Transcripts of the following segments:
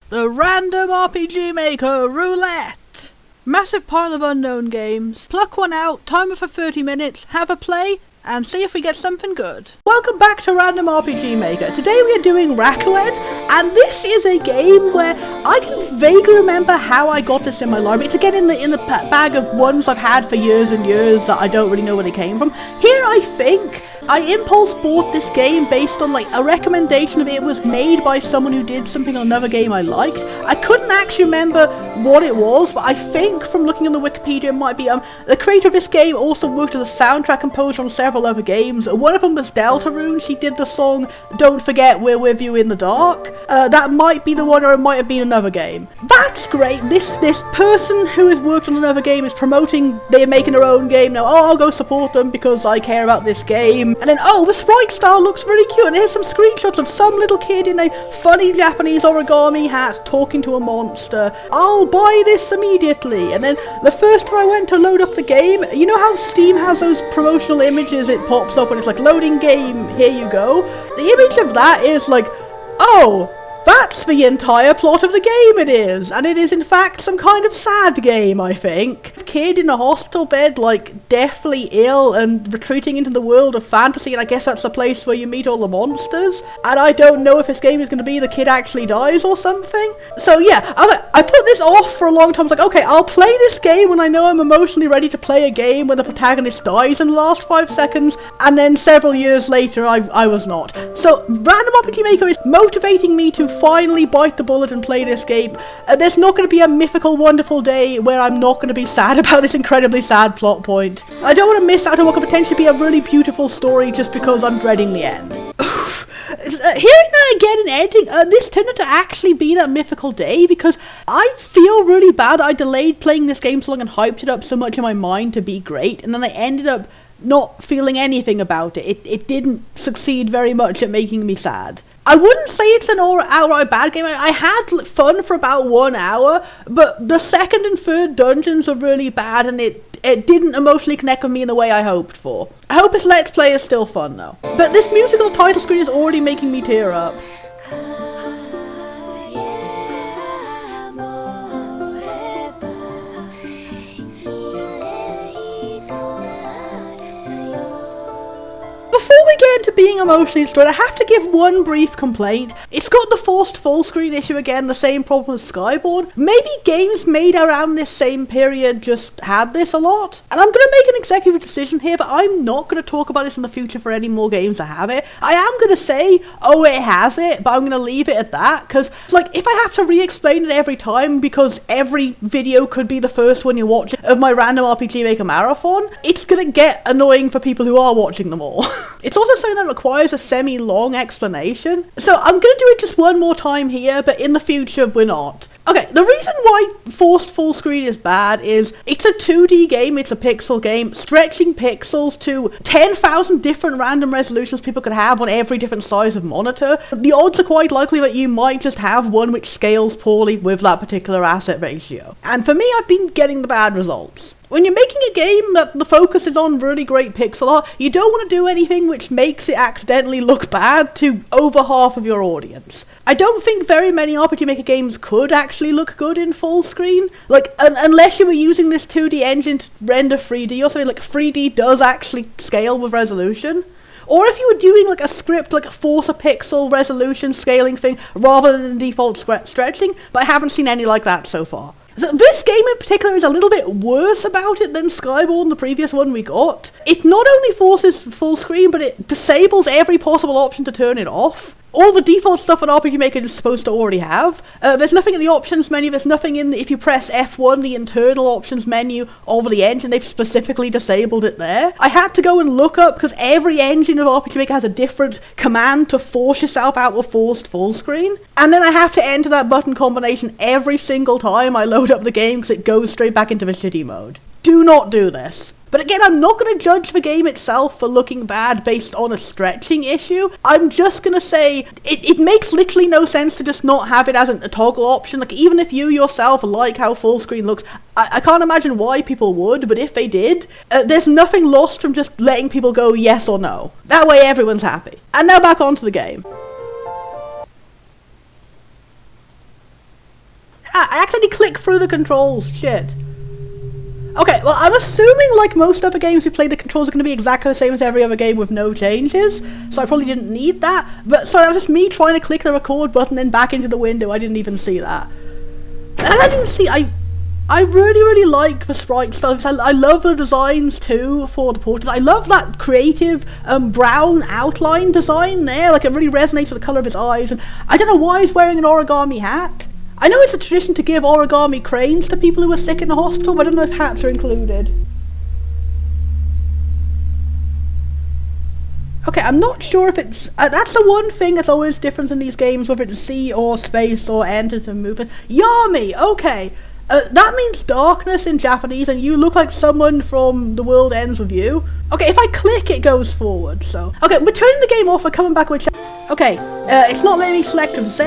The Random RPG Maker Roulette! Massive pile of unknown games. Pluck one out, timer for 30 minutes, have a play, and see if we get something good. Welcome back to Random RPG Maker. Today we are doing Rakuen, and this is a game where I can vaguely remember how I got this in my library. It's again in the bag of ones I've had for years and years that I don't really know where they came from. Here I think I impulse bought this game based on like a recommendation of it was made by someone who did something on another game I liked. I couldn't actually remember what it was, but I think from looking on the Wikipedia it might be the creator of this game also worked as a soundtrack composer on several other games. One of them was Deltarune. She did the song Don't Forget We're With You in the Dark. That might be the one, or it might have been another game. That's great. This person who has worked on another game is promoting they're making their own game now. Oh, I'll go support them because I care about this game. And then, oh, the sprite style looks really cute, and here's some screenshots of some little kid in a funny Japanese origami hat talking to a monster. I'll buy this immediately. And then the first time I went to load up the game, you know how Steam has those promotional images, it pops up and it's like, loading game, here you go. The image of that is like, oh, that's the entire plot of the game it is, and it is in fact some kind of sad game, I think. Kid in a hospital bed, like, deathly ill and retreating into the world of fantasy, and I guess that's the place where you meet all the monsters. And I don't know if this game is going to be the kid actually dies or something. So yeah, I put this off for a long time. I was like, okay, I'll play this game when I know I'm emotionally ready to play a game where the protagonist dies in the last 5 seconds, and then several years later I was not. So Random RPG Maker is motivating me to finally bite the bullet and play this game. There's not going to be a mythical wonderful day where I'm not going to be sad about this incredibly sad plot point. I don't want to miss out on what could potentially be a really beautiful story just because I'm dreading the end. Hearing that again in editing, this turned out to actually be that mythical day because I feel really bad I delayed playing this game so long and hyped it up so much in my mind to be great, and then I ended up not feeling anything about it. It didn't succeed very much at making me sad. I wouldn't say it's an outright bad game. I had fun for about 1 hour, but the second and third dungeons are really bad, and it didn't emotionally connect with me in the way I hoped for. I hope this Let's Play is still fun though. But this musical title screen is already making me tear up. Before we get into being emotionally destroyed, I have to give one brief complaint. It's got the forced full screen issue again, the same problem as Skyboard. Maybe games made around this same period just had this a lot. And I'm going to make an executive decision here, but I'm not going to talk about this in the future for any more games that have it. I am going to say, oh, it has it, but I'm going to leave it at that, because like, if I have to re-explain it every time because every video could be the first one you watch of my Random RPG Maker marathon, it's going to get annoying for people who are watching them all. It's also something that requires a semi-long explanation. So I'm going to do it just one more time here, but in the future we're not. Okay, the reason why forced full screen is bad is it's a 2D game, it's a pixel game, stretching pixels to 10,000 different random resolutions people could have on every different size of monitor. The odds are quite likely that you might just have one which scales poorly with that particular asset ratio. And for me, I've been getting the bad results. When you're making a game that the focus is on really great pixel art, you don't want to do anything which makes it accidentally look bad to over half of your audience. I don't think very many RPG Maker games could actually look good in full screen. Like, unless you were using this 2D engine to render 3D or something, like 3D does actually scale with resolution. Or if you were doing like a script, like a force a pixel resolution scaling thing rather than default stretching, but I haven't seen any like that so far. So this game in particular is a little bit worse about it than Skyboard, the previous one we got. It not only forces full screen, but it disables every possible option to turn it off. All the default stuff an RPG Maker is supposed to already have. There's nothing in the options menu, there's nothing in if you press F1, the internal options menu of the engine, they've specifically disabled it there. I had to go and look up, because every engine of RPG Maker has a different command to force yourself out of forced full screen. And then I have to enter that button combination every single time I load up the game, because it goes straight back into the shitty mode. Do not do this. But again, I'm not going to judge the game itself for looking bad based on a stretching issue. I'm just going to say it makes literally no sense to just not have it as a toggle option. Like, even if you yourself like how full screen looks, I can't imagine why people would, but if they did, there's nothing lost from just letting people go yes or no. That way everyone's happy. And now back onto the game. I accidentally clicked through the controls. Shit. Okay, well, I'm assuming, like most other games we play, the controls are going to be exactly the same as every other game with no changes, so I probably didn't need that. But, sorry, that was just me trying to click the record button and back into the window. I didn't even see that. And I didn't see, I really like the sprite stuff. I love the designs, too, for the portraits. I love that creative, brown outline design there. Like, it really resonates with the colour of his eyes. And I don't know why he's wearing an origami hat. I know it's a tradition to give origami cranes to people who are sick in the hospital, but I don't know if hats are included. Okay, I'm not sure if it's... that's the one thing that's always different in these games, whether it's C or space or enter to move it. Yami! Okay. That means darkness in Japanese, and you look like someone from The World Ends With You. Okay, if I click, it goes forward, so... Okay, we're turning the game off, we're coming back with... Okay, it's not letting me select Z.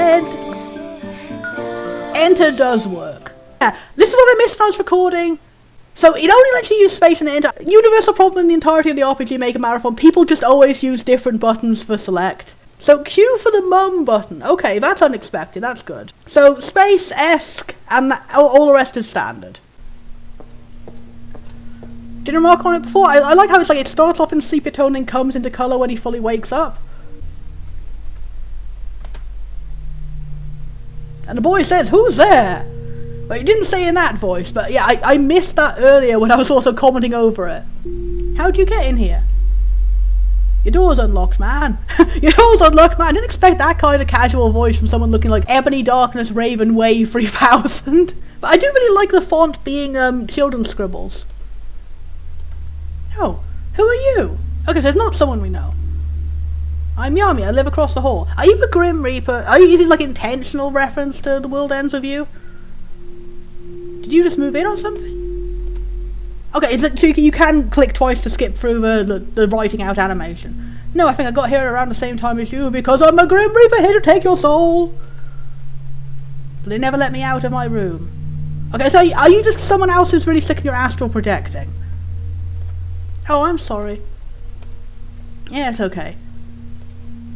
Enter does work. Yeah, this is what I missed when I was recording. So it only lets you use space and enter. Universal problem in the entirety of the RPGmaker marathon. People just always use different buttons for select. So Q for the mum button. Okay, that's unexpected. That's good. So space, ESC, and all the rest is standard. Did you remark on it before? I like how it's like it starts off in sepia tone and comes into colour when he fully wakes up. And the boy says, "Who's there?" Well, he didn't say in that voice, but yeah, I missed that earlier when I was also commenting over it. How'd you get in here? Your door's unlocked, man. Your door's unlocked, man. I didn't expect that kind of casual voice from someone looking like Ebony Darkness Raven Wave 3000. But I do really like the font being children's scribbles. Oh, who are you? Okay, so it's not someone we know. I'm Yami, I live across the hall. Are you a Grim Reaper? Is this like intentional reference to The World Ends With You? Did you just move in or something? Okay, so you can click twice to skip through the writing out animation. No, I think I got here around the same time as you because I'm a Grim Reaper here to take your soul. But they never let me out of my room. Okay, so are you just someone else who's really sick and you're astral projecting? Oh, I'm sorry. Yeah, it's okay.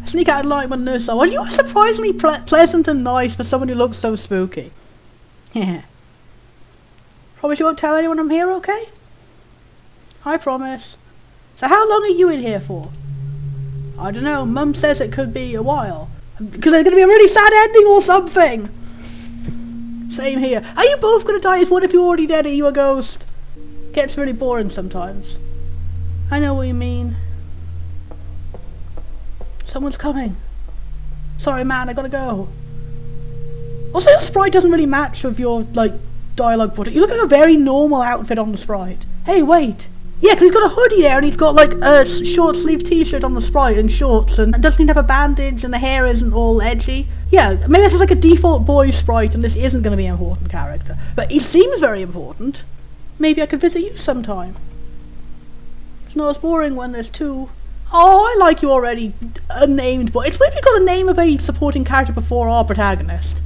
Sneak out of light when there's someone. You are surprisingly pleasant and nice for someone who looks so spooky. Yeah. Promise you won't tell anyone I'm here, okay? I promise. So how long are you in here for? I don't know. Mum says it could be a while. Because there's going to be a really sad ending or something. Same here. Are you both going to die? Is one of you already dead? Are you a ghost? Gets really boring sometimes. I know what you mean. Someone's coming. Sorry, man, I gotta go. Also, your sprite doesn't really match with your, like, dialogue portrait. You look like a very normal outfit on the sprite. Hey, wait. Yeah, because he's got a hoodie there, and he's got, like, a short-sleeve t-shirt on the sprite and shorts, and doesn't even have a bandage, and the hair isn't all edgy. Yeah, maybe it's just like a default boy sprite, and this isn't going to be an important character. But he seems very important. Maybe I could visit you sometime. It's not as boring when there's two. Oh, I like you already, unnamed, but it's weird we got the name of a supporting character before our protagonist.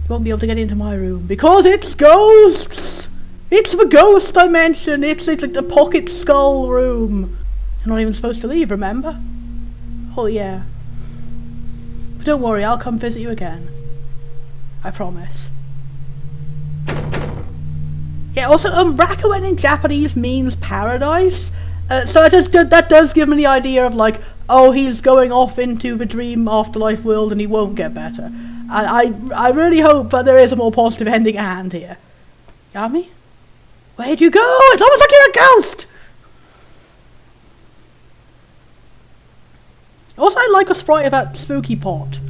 You won't be able to get into my room, because it's ghosts! It's the ghost dimension, it's like the pocket skull room. I'm not even supposed to leave, remember? Oh yeah. But don't worry, I'll come visit you again. I promise. Yeah, also, Rakuen in Japanese means paradise. So that does give me the idea of like, oh, he's going off into the dream afterlife world and he won't get better. I really hope that there is a more positive ending at hand here. Yami? Where'd you go? It's almost like you're a ghost! Also, I like a sprite of that spooky pot.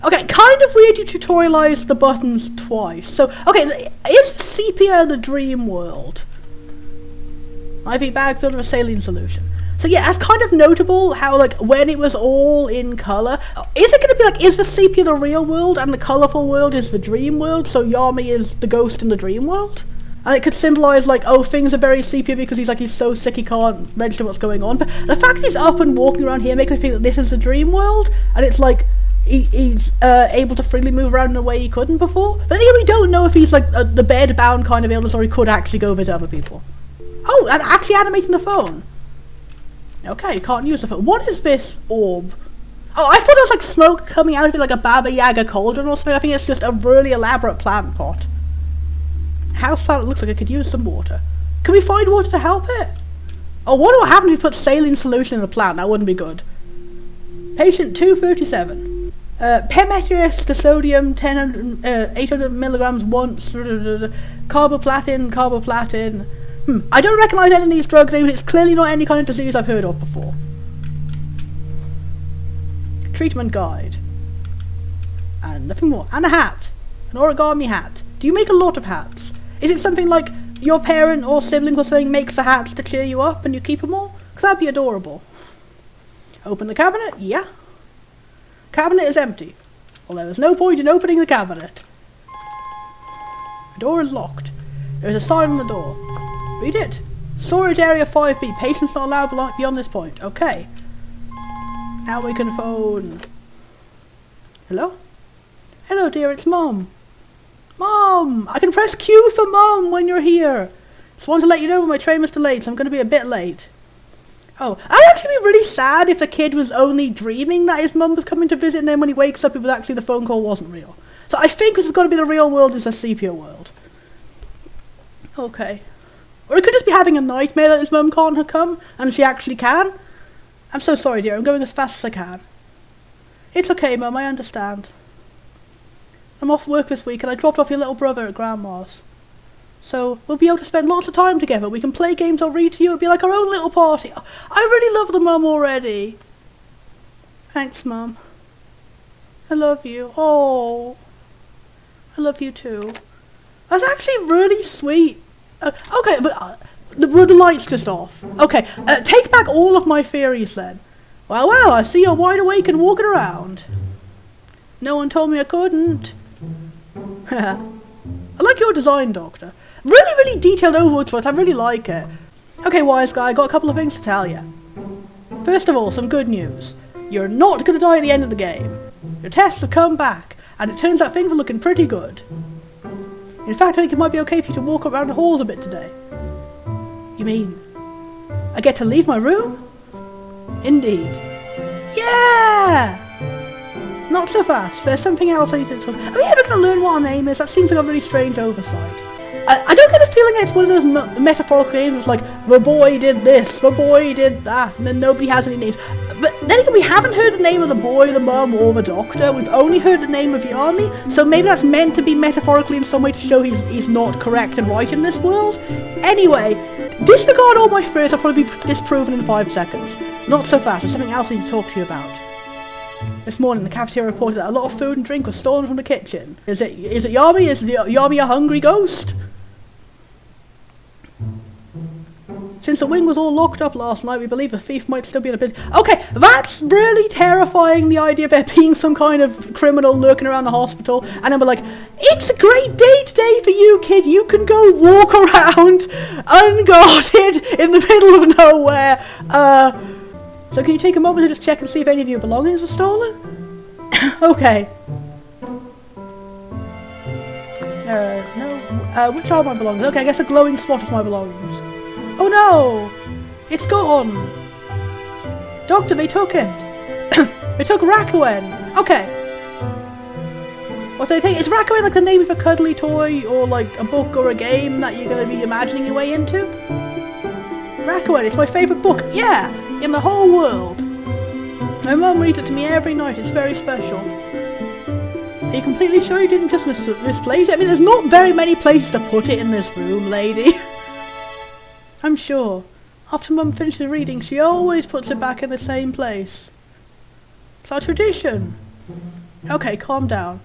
Okay, kind of weird you tutorialized the buttons twice. So, okay, is sepia the dream world? IV bag filled with a saline solution. So yeah, that's kind of notable how, like, when it was all in colour, is it going to be like, is the sepia the real world and the colourful world is the dream world, so Yami is the ghost in the dream world? And it could symbolise, like, oh, things are very sepia because he's so sick he can't register what's going on. But the fact he's up and walking around here makes me think that this is the dream world, and it's like, he's able to freely move around in a way he couldn't before. But then again, we don't know if he's like the bed-bound kind of illness or he could actually go visit other people. Oh, and actually animating the phone. Okay, can't use the phone. What is this orb? Oh, I thought it was like smoke coming out of it like a Baba Yaga cauldron or something. I think it's just a really elaborate plant pot. Houseplant looks like it could use some water. Can we find water to help it? Oh, what would happen if we put saline solution in the plant? That wouldn't be good. Patient 237. Pemetrius to sodium 800 milligrams once. Carboplatin. I don't recognise any of these drug names. It's clearly not any kind of disease I've heard of before. Treatment guide. And nothing more. And a hat. An origami hat. Do you make a lot of hats? Is it something like your parent or sibling or something makes the hats to cheer you up and you keep them all? Because that'd be adorable. Open the cabinet? Yeah. Cabinet is empty. Well, there is no point in opening the cabinet. The door is locked. There is a sign on the door. Read it. Storage area 5B. Patients not allowed beyond this point. Okay. Now we can phone. Hello? Hello, dear, it's Mom. Mom! I can press Q for Mom when you're here. Just want to let you know my train was delayed, so I'm going to be a bit late. Oh, I'd actually be really sad if the kid was only dreaming that his mum was coming to visit, and then when he wakes up, it was actually the phone call wasn't real. So I think this has got to be the real world, is a sepia world. Okay. Or it could just be having a nightmare that his mum can't come, and she actually can. I'm so sorry, dear. I'm going as fast as I can. It's okay, Mum. I understand. I'm off work this week, and I dropped off your little brother at Grandma's. So we'll be able to spend lots of time together. We can play games or read to you. It'll be like our own little party. I really love the Mum already. Thanks, Mum. I love you. Oh. I love you too. That's actually really sweet. Okay, but the light's just off. Okay, take back all of my theories then. Well, I see you're wide awake and walking around. No one told me I couldn't. I like your design, Doctor. Really detailed overworks for it. I really like it. Okay, wise guy, I got a couple of things to tell you. First of all, some good news. You're not going to die at the end of the game. Your tests have come back, and it turns out things are looking pretty good. In fact, I think it might be okay for you to walk around the halls a bit today. You mean, I get to leave my room? Indeed. Yeah! Not so fast. There's something else I need to talk. Are we ever going to learn what our name is? That seems like a really strange oversight. I don't get a feeling it's one of those metaphorical games. It's like, the boy did this, the boy did that, and then nobody has any names. But then again, we haven't heard the name of the boy, the mum, or the doctor. We've only heard the name of the army, so maybe that's meant to be metaphorically in some way to show he's not correct and right in this world. Anyway, disregard all my fears. I'll probably be disproven in 5 seconds. Not so fast. There's something else I need to talk to you about. This morning, the cafeteria reported that a lot of food and drink was stolen from the kitchen. Is it Yami? Is Yami a hungry ghost? Since the wing was all locked up last night, we believe the thief might still be in a bit. Okay, that's really terrifying, the idea of there being some kind of criminal lurking around the hospital, and then we're like, it's a great day today for you, kid. You can go walk around unguarded in the middle of nowhere. So can you take a moment to just check and see if any of your belongings were stolen? Okay. No. Which are my belongings? Okay, I guess a glowing spot is my belongings. Oh no! It's gone! Doctor, they took it! They took Rakuen! Okay. What did they take? Is Rakuen like the name of a cuddly toy, or like a book or a game that you're going to be imagining your way into? Rakuen, it's my favourite book, yeah! In the whole world. My mum reads it to me every night, it's very special. Are you completely sure you didn't just misplace it? I mean, there's not very many places to put it in this room, lady. I'm sure. After Mum finishes reading, she always puts it back in the same place. It's our tradition. Okay, calm down.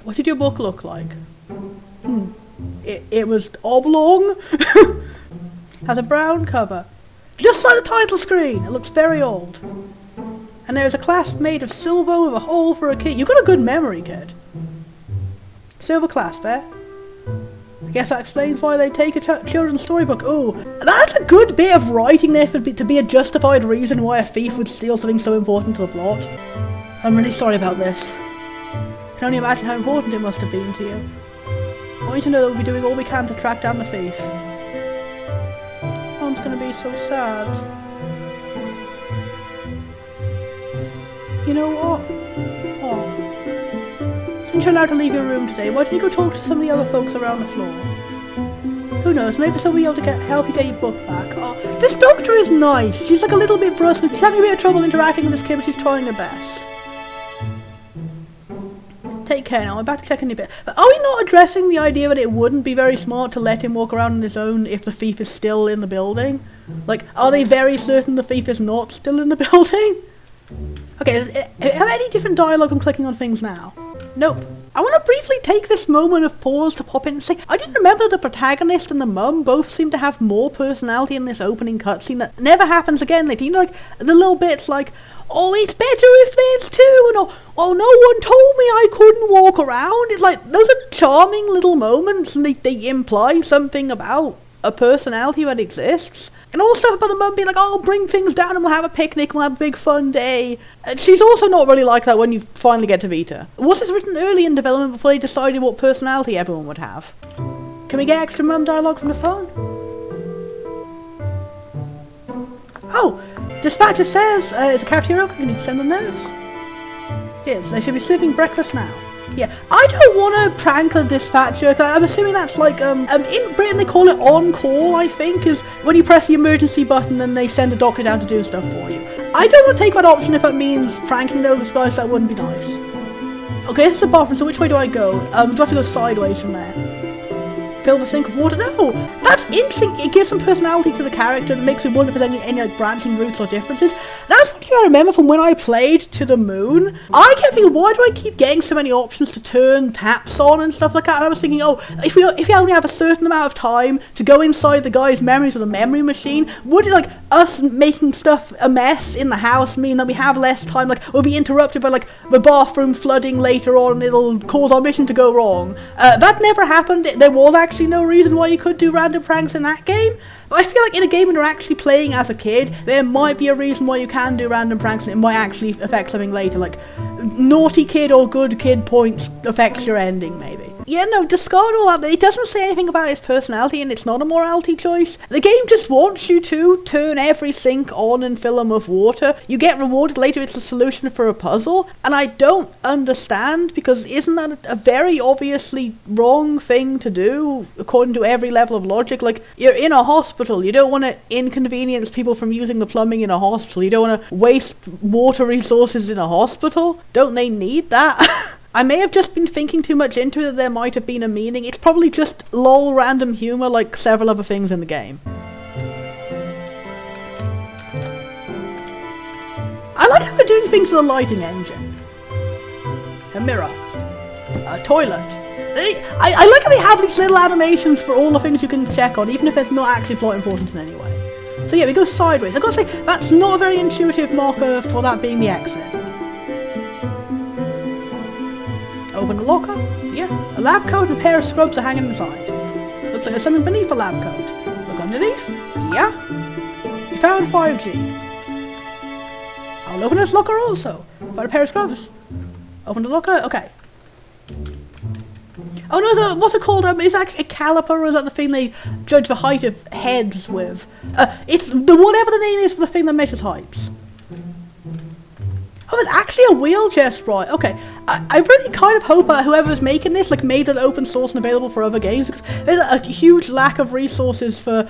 What did your book look like? It was oblong. Has a brown cover. Just like the title screen. It looks very old. And there's a clasp made of silver with a hole for a key. You've got a good memory, kid. Silver clasp, eh? I guess that explains why they take a children's storybook. Ooh, that's a good bit of writing there to be a justified reason why a thief would steal something so important to the plot. I'm really sorry about this. I can only imagine how important it must have been to you. I want you to know that we'll be doing all we can to track down the thief. Mom's gonna be so sad. You know what? Oh. Since you're allowed to leave your room today, why don't you go talk to some of the other folks around the floor? Who knows, maybe somebody will be able to help you get your book back. Oh, this doctor is nice. She's like a little bit brusque. She's having a bit of trouble interacting with this kid, but she's trying her best. Take care now, I'm back to check on your bit. But are we not addressing the idea that it wouldn't be very smart to let him walk around on his own if the thief is still in the building? Like, are they very certain the thief is not still in the building? Okay, have any different dialogue I'm clicking on things now? Nope. I want to briefly take this moment of pause to pop in and say, I didn't remember the protagonist and the mum both seem to have more personality in this opening cutscene that never happens again later. You know, like, the little bits like, oh, it's better if there's two, and oh, no one told me I couldn't walk around. It's like, those are charming little moments, and they imply something about a personality that exists. And all stuff about the mum being like, oh, bring things down and we'll have a picnic, we'll have a big fun day. And she's also not really like that when you finally get to meet her. Was this written early in development before they decided what personality everyone would have? Can we get extra mum dialogue from the phone? Oh, dispatcher says, is the cafeteria open? Can you send the nurse? Yes, they should be serving breakfast now. Yeah, I don't want to prank a dispatcher, cause I'm assuming that's like, in Britain they call it on-call, I think, is when you press the emergency button and they send a doctor down to do stuff for you. I don't want to take that option if it means pranking those guys, that wouldn't be nice. Okay, this is the bathroom, so which way do I go? Do I have to go sideways from there? Fill the sink of water? No! That's interesting. It gives some personality to the character and makes me wonder if there's any like branching routes or differences. That's one thing I remember from when I played To the Moon. I kept thinking, why do I keep getting so many options to turn taps on and stuff like that? And I was thinking, oh, if you only have a certain amount of time to go inside the guy's memories of the memory machine, would it, like, us making stuff a mess in the house mean that we have less time? Like, we'll be interrupted by, like, the bathroom flooding later on and it'll cause our mission to go wrong. That never happened. There was actually no reason why you could do random pranks in that game. But I feel like in a game when you're actually playing as a kid, there might be a reason why you can do random pranks and it might actually affect something later. Like, naughty kid or good kid points affects your ending, maybe. Yeah, no, discard all that. It doesn't say anything about his personality and it's not a morality choice. The game just wants you to turn every sink on and fill them with water. You get rewarded later, it's a solution for a puzzle. And I don't understand, because isn't that a very obviously wrong thing to do, according to every level of logic? Like, you're in a hospital, you don't want to inconvenience people from using the plumbing in a hospital, you don't want to waste water resources in a hospital. Don't they need that? I may have just been thinking too much into it, that there might have been a meaning. It's probably just lol random humour like several other things in the game. I like how they're doing things with the lighting engine. A mirror. A toilet. I like how they have these little animations for all the things you can check on, even if it's not actually plot important in any way. So yeah, we go sideways. I've got to say, that's not a very intuitive marker for that being the exit. Open the locker. Yeah. A lab coat and a pair of scrubs are hanging inside. Looks like there's something beneath the lab coat. Look underneath. Yeah. You found 5G. I'll open this locker also. Find a pair of scrubs. Open the locker. Okay. Oh no, what's it called? Is that a caliper, or is that the thing they judge the height of heads with? It's whatever the name is for the thing that measures heights. Oh, it's actually a wheelchair sprite. Okay, I really kind of hope whoever's making this made it open source and available for other games, because there's a huge lack of resources for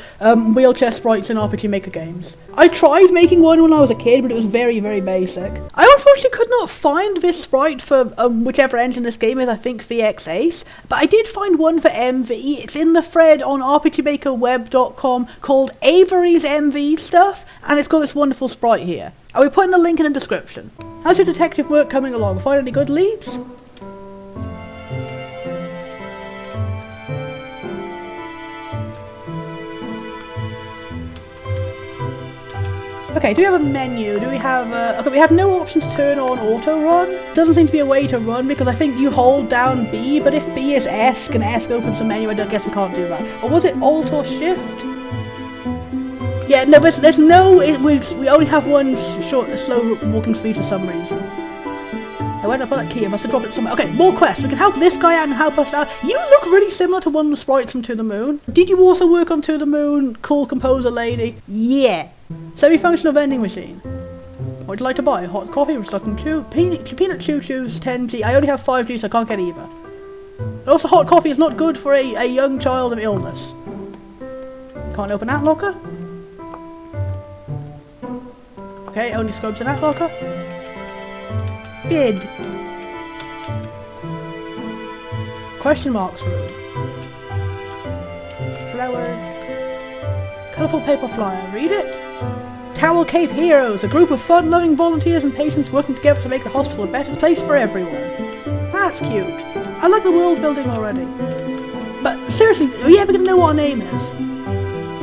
wheelchair sprites in RPGmaker games. I tried making one when I was a kid, but it was very, very basic. I unfortunately could not find this sprite for whichever engine this game is, I think VX Ace, but I did find one for MV. It's in the thread on rpgmakerweb.com called Avery's MV stuff, and it's got this wonderful sprite here. Are we putting a link in the description? How's your detective work coming along? Find any good leads? Okay, do we have a menu? Do we have okay, we have no option to turn on auto run. Doesn't seem to be a way to run, because I think you hold down B, but if B is ESC and ESC opens the menu, I guess we can't do that. Or was it Alt or Shift? Yeah, no, there's no, we only have one slow walking speed for some reason. Where did I put that key? I must have dropped it somewhere. Okay, more quests. We can help this guy out and help us out. You look really similar to one of the sprites from To the Moon. Did you also work on To the Moon? Cool composer lady? Yeah. Semi-functional vending machine. What would you like to buy? Hot coffee, restucking peanut choo-choos, 10G. I only have 5G, so I can't get either. Also, hot coffee is not good for a young child of illness. Can't open that locker. Okay, only scrubs in that locker. Bid. Question marks room. Flowers. Colourful paper flyer. Read it. Towel Cape Heroes, a group of fun-loving volunteers and patients working together to make the hospital a better place for everyone. That's cute. I like the world building already. But seriously, are you ever going to know what our name is?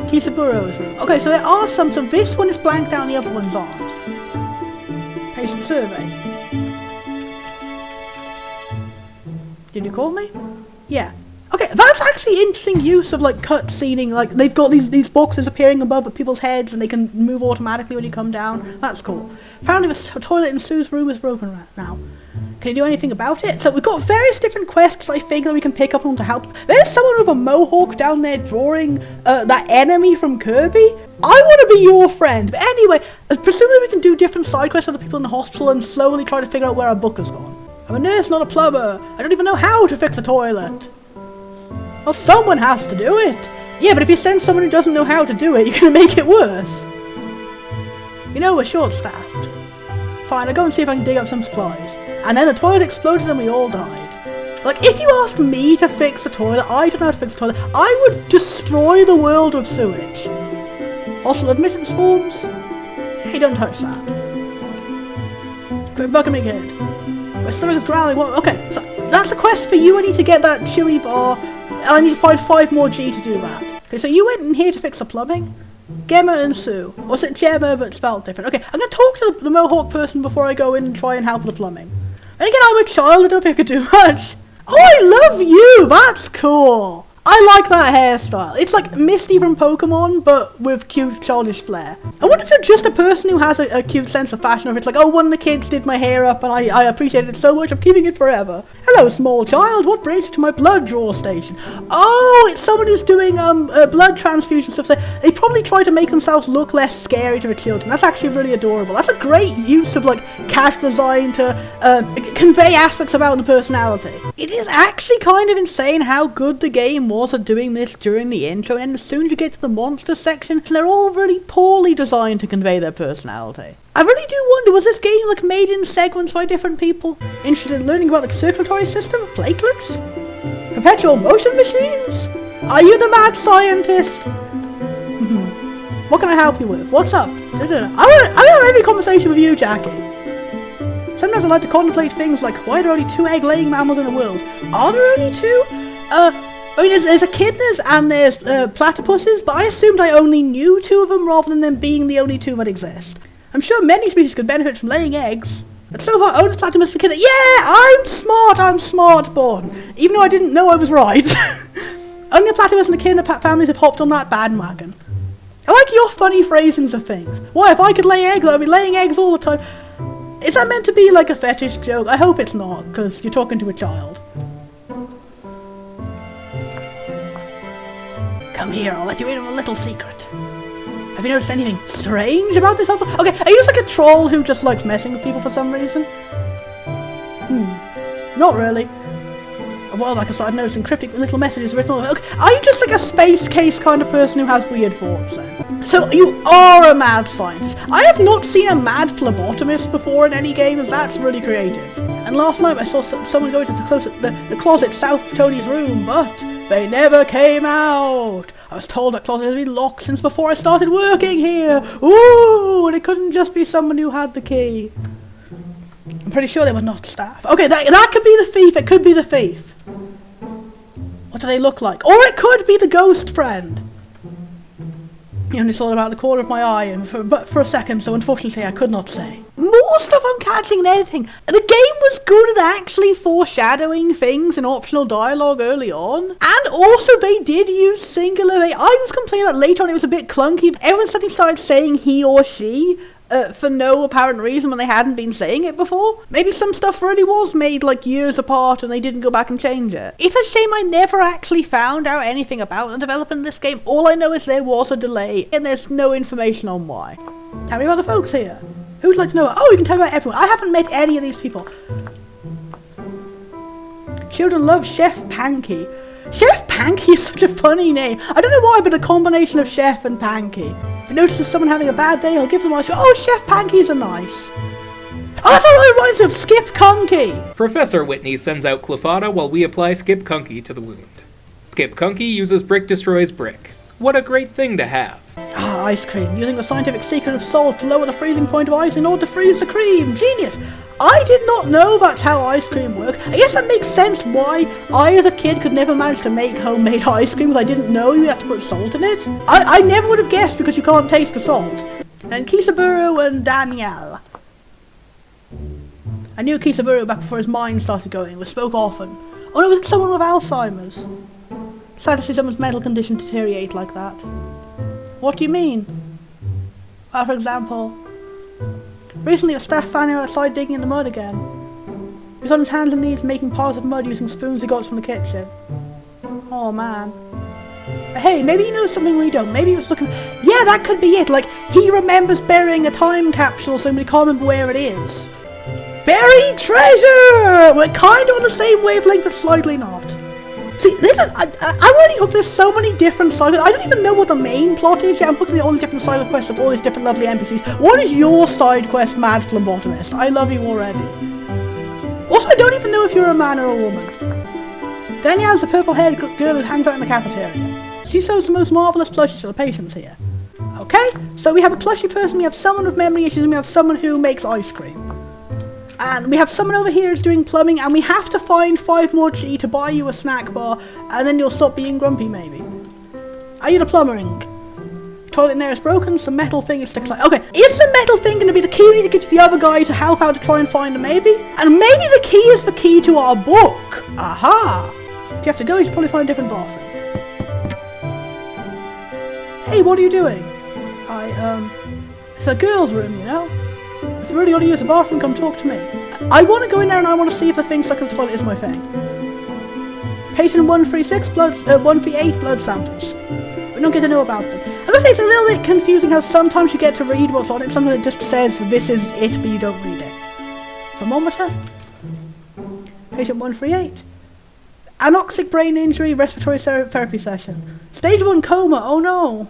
Kisaburo's room. Okay, so there are some, so this one is blanked out and the other ones aren't. Patient survey. Did you call me? Yeah. Okay, that's actually interesting use of like cutscening. Like they've got these boxes appearing above people's heads and they can move automatically when you come down. That's cool. Apparently the toilet in Sue's room is broken right now. Can you do anything about it? So we've got various different quests I think that we can pick up on to help. There's someone with a mohawk down there drawing that enemy from Kirby. I want to be your friend. But anyway, presumably we can do different side quests with the people in the hospital and slowly try to figure out where our book has gone. I'm a nurse, not a plumber. I don't even know how to fix a toilet. Well, someone has to do it. Yeah, but if you send someone who doesn't know how to do it, you're going to make it worse. You know, we're short-staffed. Fine, I'll go and see if I can dig up some supplies. And then the toilet exploded and we all died. Like, if you asked me to fix a toilet, I don't know how to fix a toilet, I would destroy the world with sewage. Hospital admittance forms? Hey, don't touch that. Quit bugging me, kid. My stomach is growling. Well, okay, so that's a quest for you. I need to get that chewy bar. I need to find 5 more G to do that. Okay, so you went in here to fix the plumbing? Gemma and Sue. Or is it Gemma but spelled different? Okay, I'm going to talk to the Mohawk person before I go in and try and help with the plumbing. And again, I'm a child, I don't think I could do much. Oh, I love you! That's cool! I like that hairstyle. It's like Misty from Pokemon, but with cute childish flair. I wonder if you're just a person who has a cute sense of fashion, or if it's like, oh, one of the kids did my hair up and I appreciated it so much, I'm keeping it forever. Hello, small child, what brings you to my blood draw station? Oh, it's someone who's doing blood transfusion stuff. So they probably try to make themselves look less scary to the children. That's actually really adorable. That's a great use of like character design to convey aspects about the personality. It is actually kind of insane how good the game was at doing this during the intro, and as soon as you get to the monster section, they're all really poorly designed to convey their personality. I really do wonder, was this game like made in segments by different people? Interested in learning about the circulatory system, platelets, perpetual motion machines? Are you the mad scientist? What can I help you with? What's up? I have every conversation with you, Jackie. Sometimes I like to contemplate things like, why are there only 2 egg-laying mammals in the world? Are there only 2? I mean, there's echidnas and there's platypuses, but I assumed I only knew 2 of them rather than them being the only 2 that exist. I'm sure many species could benefit from laying eggs, but so far only platypus echidna. Yeah, I'm smart, Born. Even though I didn't know I was right. Only the platypus and echidna families have hopped on that bandwagon. I like your funny phrasings of things. Why, if I could lay eggs, I'd be laying eggs all the time. Is that meant to be like a fetish joke? I hope it's not, because you're talking to a child. Come here, I'll let you in on a little secret. Have you noticed anything strange about this hospital? Okay, are you just like a troll who just likes messing with people for some reason? Not really. A while back I started noticing cryptic little messages written all over. Okay, are you just like a space case kind of person who has weird thoughts then? So you are a mad scientist. I have not seen a mad phlebotomist before in any game, and that's really creative. And last night I saw someone go into the closet south of Tony's room, but they never came out. I was told that closet had been locked since before I started working here. Ooh, and it couldn't just be someone who had the key. I'm pretty sure they were not staff. Okay, that could be the thief. It could be the thief. What do they look like? Or it could be the ghost friend. You only saw them out the corner of my eye, but for a second, so unfortunately I could not say. More stuff I'm catching and editing. The game was good at actually foreshadowing things in optional dialogue early on. And also they did use singular. I was complaining that later on it was a bit clunky. Everyone suddenly started saying he or she for no apparent reason when they hadn't been saying it before. Maybe some stuff really was made like years apart and they didn't go back and change it. It's a shame I never actually found out anything about the development of this game. All I know is there was a delay and there's no information on why. Tell me about the folks here. Who would like to know? Oh, you can tell about everyone. I haven't met any of these people. Children love Chef Panky. Chef Panky is such a funny name. I don't know why, but a combination of Chef and Panky. If he notices someone having a bad day, he'll give them ice cream. Oh, Chef Pankies are nice. Oh, that's what it reminds me of, Skip Conky. Professor Whitney sends out Clefada while we apply Skip Conky to the wound. Skip Conky uses brick destroys brick. What a great thing to have. Ah, ice cream. Using the scientific secret of salt to lower the freezing point of ice in order to freeze the cream. Genius. I did not know that's how ice cream works. I guess that makes sense why I as a kid could never manage to make homemade ice cream because I didn't know you had to put salt in it. I never would have guessed because you can't taste the salt. And Kisaburo and Danielle. I knew Kisaburo back before his mind started going. We spoke often. Oh no, was it someone with Alzheimer's? Sad to see someone's mental condition deteriorate like that. What do you mean? Well, for example, recently a staff found him outside digging in the mud again. He was on his hands and knees making piles of mud using spoons he got from the kitchen. Oh man. Hey, maybe he knows something we don't. Maybe he was looking... Yeah, that could be it. Like, he remembers burying a time capsule so he can't remember where it is. Buried treasure! We're kind of on the same wavelength, but slightly not. See, I'm already hooked. There's so many different side. I don't even know what the main plot is yet. I'm looking at all the different side quests of all these different lovely NPCs. What is your side quest, Mad Phlebotomist? I love you already. Also, I don't even know if you're a man or a woman. Danielle's a purple-haired girl who hangs out in the cafeteria. She sells the most marvellous plushies for the patients here. Okay, so we have a plushie person, we have someone with memory issues, and we have someone who makes ice cream. And we have someone over here who's doing plumbing, and we have to find 5 more G to buy you a snack bar, and then you'll stop being grumpy, maybe. Are you the plumbing? Toilet in there is broken, some metal thing is sticks like... Okay, is the metal thing going to be the key we need to get to the other guy to help out to try and find him, maybe? And maybe the key is the key to our book. Aha! If you have to go, you should probably find a different bathroom. Hey, what are you doing? It's a girl's room, you know? If you really want to use the bathroom, come talk to me. I want to go in there and I want to see if the thing stuck in the toilet is my thing. Patient 136 138 blood samples. We don't get to know about them. I'm gonna say it's a little bit confusing how sometimes you get to read what's on it, something that just says this is it, but you don't read it. Thermometer. Patient 138. Anoxic brain injury, respiratory therapy session. Stage 1 coma, oh no.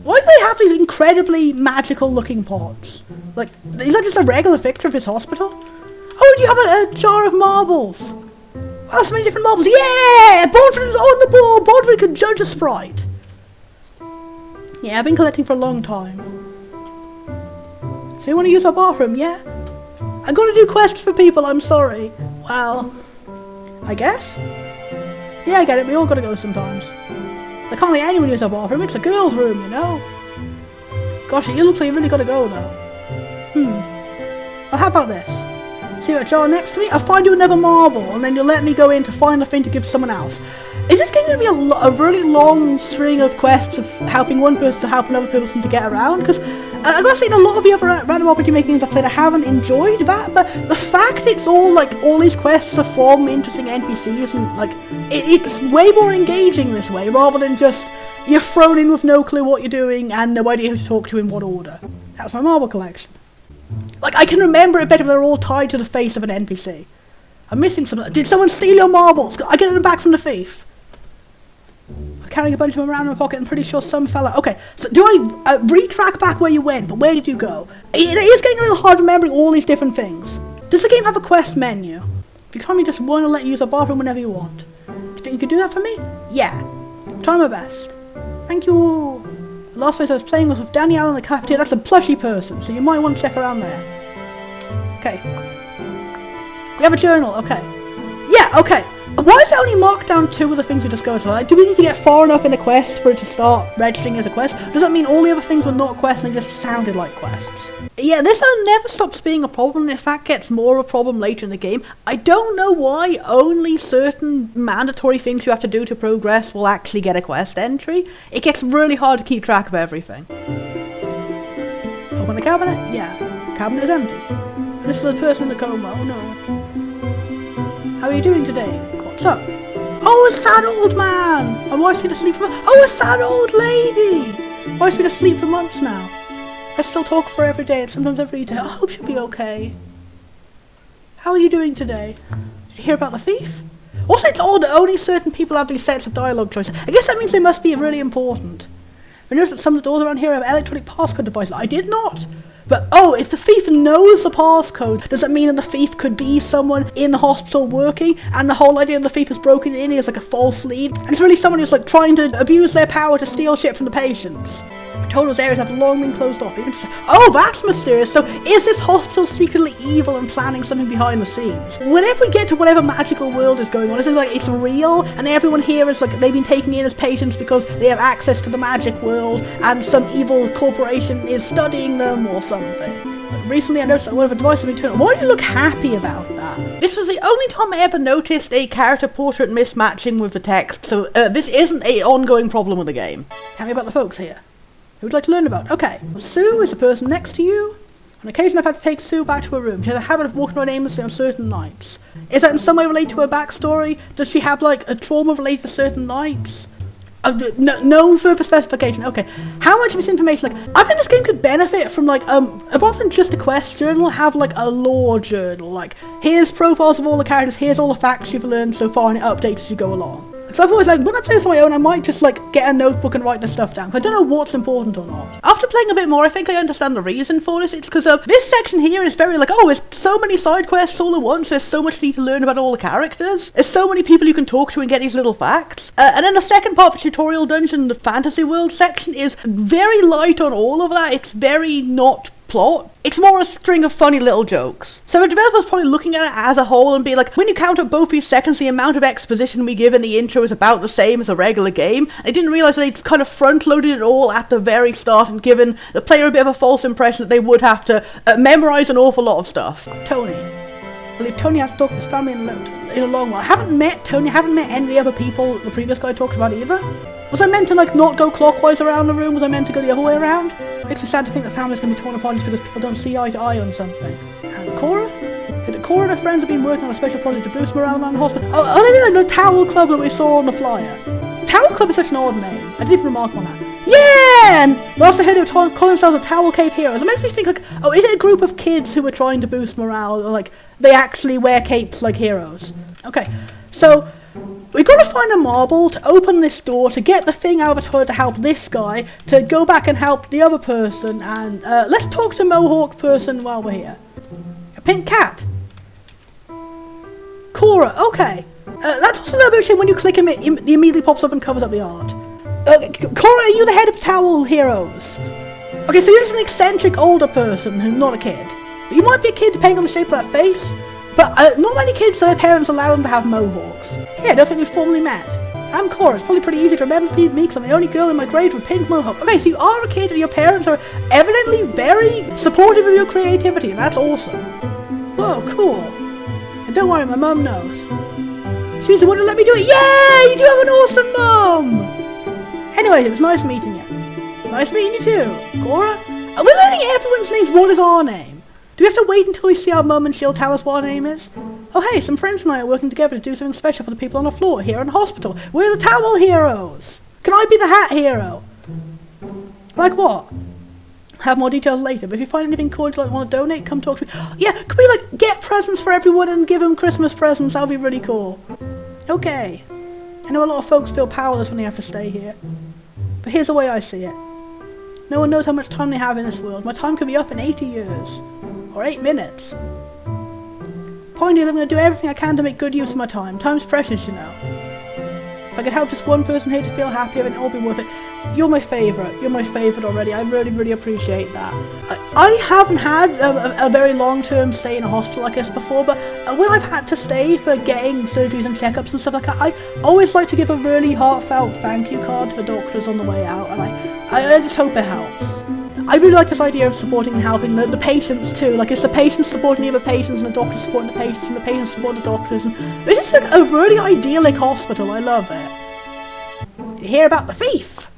Why do they have these incredibly magical looking pots? Like, is that just a regular fixture of his hospital? Oh, do you have a jar of marbles? Oh, so many different marbles. Yeah! Bonnford is on the ball! Bonnford can judge a sprite. Yeah, I've been collecting for a long time. So you want to use our bathroom, yeah? I'm going to do quests for people, I'm sorry. Well, I guess? Yeah, I get it, we all gotta go sometimes. I can't let anyone use our bathroom, it's a girl's room, you know? Gosh, it looks like you really gotta go, though. Well, how about this? See that jar next to me? I'll find you another marble, and then you'll let me go in to find the thing to give to someone else. Is this going to be a really long string of quests of helping one person to help another person to get around? Because I've got to say, in a lot of the other random RPG making games I've played, I haven't enjoyed that, but the fact it's all, like, all these quests are from interesting NPCs, and, like, it's way more engaging this way, rather than just, you're thrown in with no clue what you're doing, and no idea who to talk to in what order. That's my marble collection. Like, I can remember it better if they're all tied to the face of an NPC. I'm missing something. Did someone steal your marbles? I get them back from the thief. I'm carrying a bunch of them around in my pocket. I'm pretty sure some fella... Okay, so do I retrack back where you went? But where did you go? It is getting a little hard remembering all these different things. Does the game have a quest menu? If you kindly just want to let you use a bathroom whenever you want. Do you think you could do that for me? Yeah. Try my best. Thank you. The last place I was playing was with Danielle in the cafeteria. That's a plushy person, so you might want to check around there. Okay. We have a journal, okay. Yeah, okay. Why is it only marked down 2 of the things we discovered? So, like, do we need to get far enough in a quest for it to start registering as a quest? Does that mean all the other things were not quests and they just sounded like quests? Yeah, this never stops being a problem, and in fact gets more of a problem later in the game. I don't know why only certain mandatory things you have to do to progress will actually get a quest entry. It gets really hard to keep track of everything. Open the cabinet? Yeah. The cabinet is empty. This is the person in the coma, oh no. How are you doing today? What's up? Oh, a sad old man! My wife's been asleep for months. Oh, a sad old lady! My wife's been asleep for months now. I still talk for every day and sometimes every day. I hope you'll be okay. How are you doing today? Did you hear about the thief? Also, it's odd that only certain people have these sets of dialogue choices. I guess that means they must be really important. I noticed that some of the doors around here have electronic passcode devices. I did not. But, oh, if the thief knows the passcode, does that mean that the thief could be someone in the hospital working, and the whole idea of the thief is broken in is like a false lead, and it's really someone who's like trying to abuse their power to steal shit from the patients? I'm told those areas have long been closed off. Oh, that's mysterious. So is this hospital secretly evil and planning something behind the scenes? Whenever we get to whatever magical world is going on, is it like it's real and everyone here is like they've been taken in as patients because they have access to the magic world and some evil corporation is studying them or something? But recently I noticed that one of the devices had been turned on. Why do you look happy about that? This was the only time I ever noticed a character portrait mismatching with the text, so this isn't an ongoing problem with the game. Tell me about the folks here. Who would like to learn about? Okay. Well, Sue is the person next to you. On occasion I've had to take Sue back to her room. She has a habit of walking around aimlessly on certain nights. Is that in some way related to her backstory? Does she have like a trauma related to certain nights? No further specification. Okay. How much of this information, like, I think this game could benefit from like, rather than just a quest journal, have like a lore journal. Like, here's profiles of all the characters, here's all the facts you've learned so far, and it updates as you go along. So I've always like, when I play this on my own, I might just like get a notebook and write this stuff down, because I don't know what's important or not. After playing a bit more, I think I understand the reason for this. It's because this section here is very like, oh, there's so many side quests all at once, there's so much you need to learn about all the characters, there's so many people you can talk to and get these little facts. And then the second part of the tutorial dungeon, the fantasy world section, is very light on all of that. It's very not plot. It's more a string of funny little jokes. So the developer's probably looking at it as a whole and be like, when you count up both these seconds, the amount of exposition we give in the intro is about the same as a regular game. They didn't realise they kind of front-loaded it all at the very start and given the player a bit of a false impression that they would have to memorise an awful lot of stuff. Tony. I believe Tony hasn't talked to his family in a long while. I haven't met Tony, I haven't met any other people the previous guy talked about either. Was I meant to like not go clockwise around the room? Was I meant to go the other way around? Makes me sad to think the family's going to be torn apart just because people don't see eye to eye on something. And Cora? Cora and her friends have been working on a special project to boost morale around the hospital. Oh, I think like the Towel Club that we saw on the flyer. Towel Club is such an odd name. I didn't even remark on that. Yeah! And last I heard they were calling themselves the Towel Cape Heroes. It makes me think like, oh, is it a group of kids who are trying to boost morale? Or like, they actually wear capes like heroes? Okay, so we've got to find a marble to open this door, to get the thing out of the toilet to help this guy, to go back and help the other person, and let's talk to Mohawk person while we're here. A pink cat. Cora, okay. That's also a little bit of shit when you click him, it immediately pops up and covers up the art. Cora, are you the head of Towel Heroes? Okay, so you're just an eccentric older person who's not a kid. You might be a kid depending on the shape of that face, but not many kids, their parents allow them to have mohawks. Yeah, I don't think we've formally met. I'm Cora. It's probably pretty easy to remember me because I'm the only girl in my grade with pink mohawk. Okay, so you are a kid and your parents are evidently very supportive of your creativity, and that's awesome. Whoa, cool. And don't worry, my mum knows. She's the one who let me do it. Yeah, you do have an awesome mum! Anyway, it was nice meeting you. Nice meeting you too. Cora? We're learning everyone's names. What is our name? Do we have to wait until we see our mum and she'll tell us what our name is? Oh hey, some friends and I are working together to do something special for the people on the floor here in the hospital. We're the Towel Heroes! Can I be the hat hero? Like what? Have more details later, but if you find anything cool you like want to donate, come talk to me. Yeah, could we like get presents for everyone and give them Christmas presents? That would be really cool. Okay. I know a lot of folks feel powerless when they have to stay here. But here's the way I see it. No one knows how much time they have in this world. My time could be up in 80 years. Or 8 minutes. Point is, I'm going to do everything I can to make good use of my time. Time's precious, you know. If I could help just one person here to feel happier, then it'll all be worth it. You're my favourite. You're my favourite already. I really, really appreciate that. I haven't had a very long-term stay in a hospital like this before, but when I've had to stay for getting surgeries and checkups and stuff like that, I always like to give a really heartfelt thank you card to the doctors on the way out, and I just hope it helps. I really like this idea of supporting and helping the patients too. Like, it's the patients supporting the other patients and the doctors supporting the patients and the patients supporting the doctors. And it's just like a really idyllic hospital. I love it. You hear about the thief?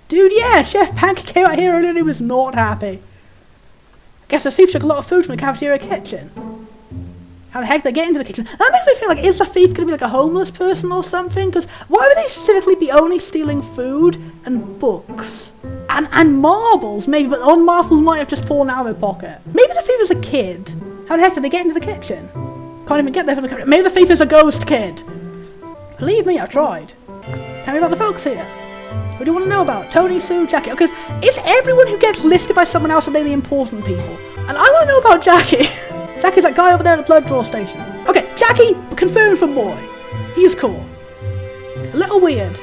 Dude, yeah, Chef Pancake came out here earlier and he was not happy. I guess the thief took a lot of food from the cafeteria kitchen. How the heck did they get into the kitchen? That makes me feel like, is the thief going to be like a homeless person or something? Because why would they specifically be only stealing food and books? And marbles, maybe, but all marbles might have just fallen out of my pocket. Maybe the thief is a kid. How the heck did they get into the kitchen? Can't even get there from the kitchen. Maybe the thief is a ghost kid. Believe me, I tried. Tell me about the folks here. What do you want to know about? Tony, Sue, Jackie. Because it's everyone who gets listed by someone else and they're the important people. And I want to know about Jackie. Jackie's that guy over there at the blood draw station. Okay, Jackie, confirmed for boy. He's cool. A little weird,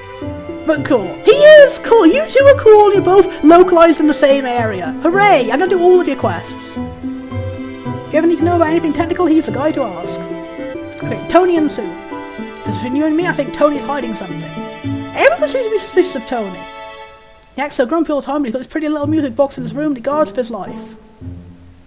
but cool. He is cool. You two are cool. You're both localized in the same area. Hooray! I'm gonna do all of your quests. If you ever need to know about anything technical, he's the guy to ask. Okay, Tony and Sue. Because between you and me, I think Tony's hiding something. Everyone seems to be suspicious of Tony. He acts so grumpy all the time, but he's got this pretty little music box in his room that he guards for his life.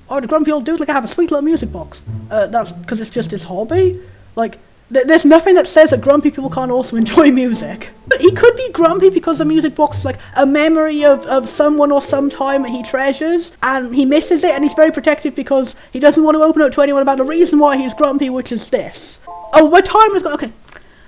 Oh, the grumpy old dude, like I have a sweet little music box. That's because it's just his hobby. Like, there's nothing that says that grumpy people can't also enjoy music. But he could be grumpy because the music box is like a memory of someone or some time that he treasures, and he misses it, and he's very protective because he doesn't want to open up to anyone about the reason why he's grumpy, which is this. Oh, my timer's gone. Okay.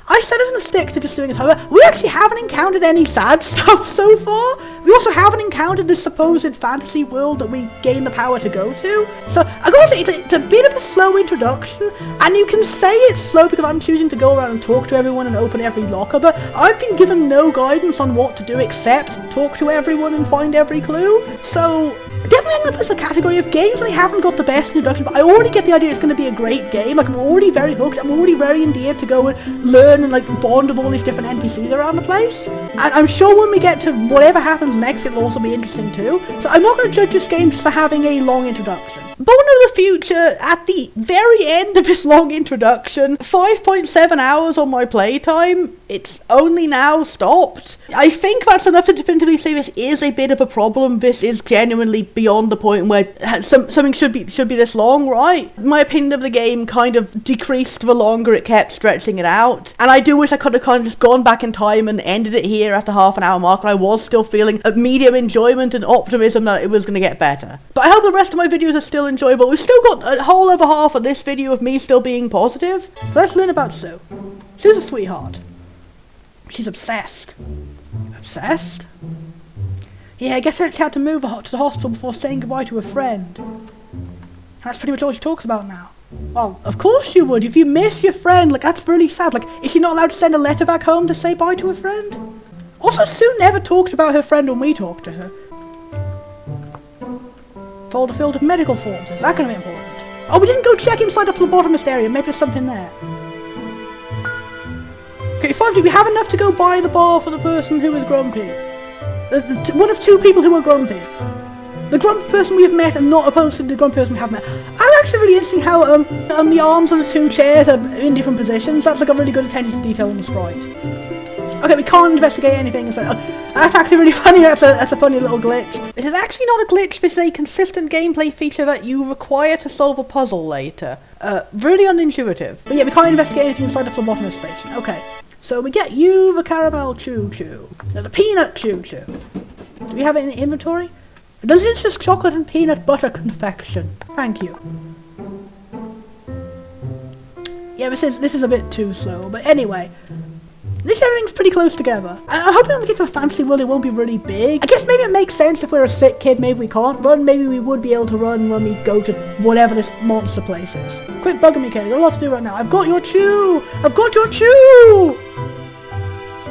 I said I was going to stick to just doing a timer. We actually haven't encountered any sad stuff so far. We also haven't encountered this supposed fantasy world that we gain the power to go to. So, I gotta say, it's a bit of a slow introduction, and you can say it's slow because I'm choosing to go around and talk to everyone and open every locker, but I've been given no guidance on what to do except talk to everyone and find every clue. So, definitely I'm going to put this in the category of games where they haven't got the best introduction, but I already get the idea it's going to be a great game. Like, I'm already very hooked. I'm already very endeared to go and learn and, like, bond with all these different NPCs around the place. And I'm sure when we get to whatever happens next, it'll also be interesting too. So I'm not going to judge this game just for having a long introduction. Born of the Future, at the very end of this long introduction, 5.7 hours on my playtime. It's only now stopped. I think that's enough to definitively say this is a bit of a problem. This is genuinely beyond the point where something should be this long, right? My opinion of the game kind of decreased the longer it kept stretching it out, and I do wish I could have kind of just gone back in time and ended it here at the half an hour mark, and I was still feeling a medium enjoyment and optimism that it was going to get better. But I hope the rest of my videos are still enjoyable. We've still got a whole other half of this video of me still being positive. So let's learn about Sue. Sue's a sweetheart. She's obsessed. Obsessed? Yeah, I guess I had to move her to the hospital before saying goodbye to a friend. That's pretty much all she talks about now. Well, of course you would. If you miss your friend, like, that's really sad. Like, is she not allowed to send a letter back home to say bye to a friend? Also, Sue never talked about her friend when we talked to her. Folder filled with medical forms. Is that going to be important? Oh, we didn't go check inside the phlebotomist area. Maybe there's something there. Okay, finally, we have enough to go buy the bar for the person who is grumpy. One of two people who are grumpy. The grumpy person we have met and not opposed to the grumpy person we have met. I'm actually really interesting how the arms of the two chairs are in different positions. That's like a really good attention to detail in the sprite. Okay, we can't investigate anything inside. That's actually really funny. That's a funny little glitch. This is actually not a glitch. This is a consistent gameplay feature that you require to solve a puzzle later. Really unintuitive. But yeah, we can't investigate anything inside the phlebotomist station. Okay. So we get you the caramel choo-choo. The peanut choo-choo. Do we have it in the inventory? A delicious chocolate and peanut butter confection. Thank you. Yeah, this is a bit too slow, but anyway. At least everything's pretty close together. I'm hoping when we get to the fantasy world it won't be really big. I guess maybe it makes sense if we're a sick kid, maybe we can't run, maybe we would be able to run when we go to whatever this monster place is. Quit bugging me, kid. I've got a lot to do right now. I've got your chew! I've got your chew!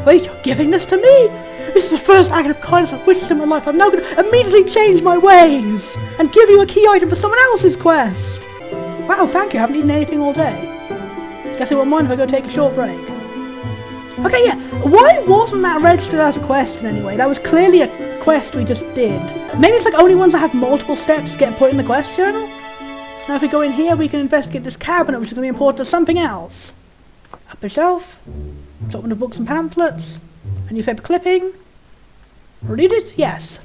Wait, you're giving this to me? This is the first act of kindness I've witnessed in my life. I'm now going to immediately change my ways and give you a key item for someone else's quest. Wow, thank you. I haven't eaten anything all day. Guess I won't mind if I go take a short break. Okay, yeah. Why wasn't that registered as a quest in any way? That was clearly a quest we just did. Maybe it's like only ones that have multiple steps get put in the quest journal? Now if we go in here, we can investigate this cabinet, which is going to be important to something else. Upper shelf. Assortment of books and pamphlets. A newspaper clipping. Read it? Yes.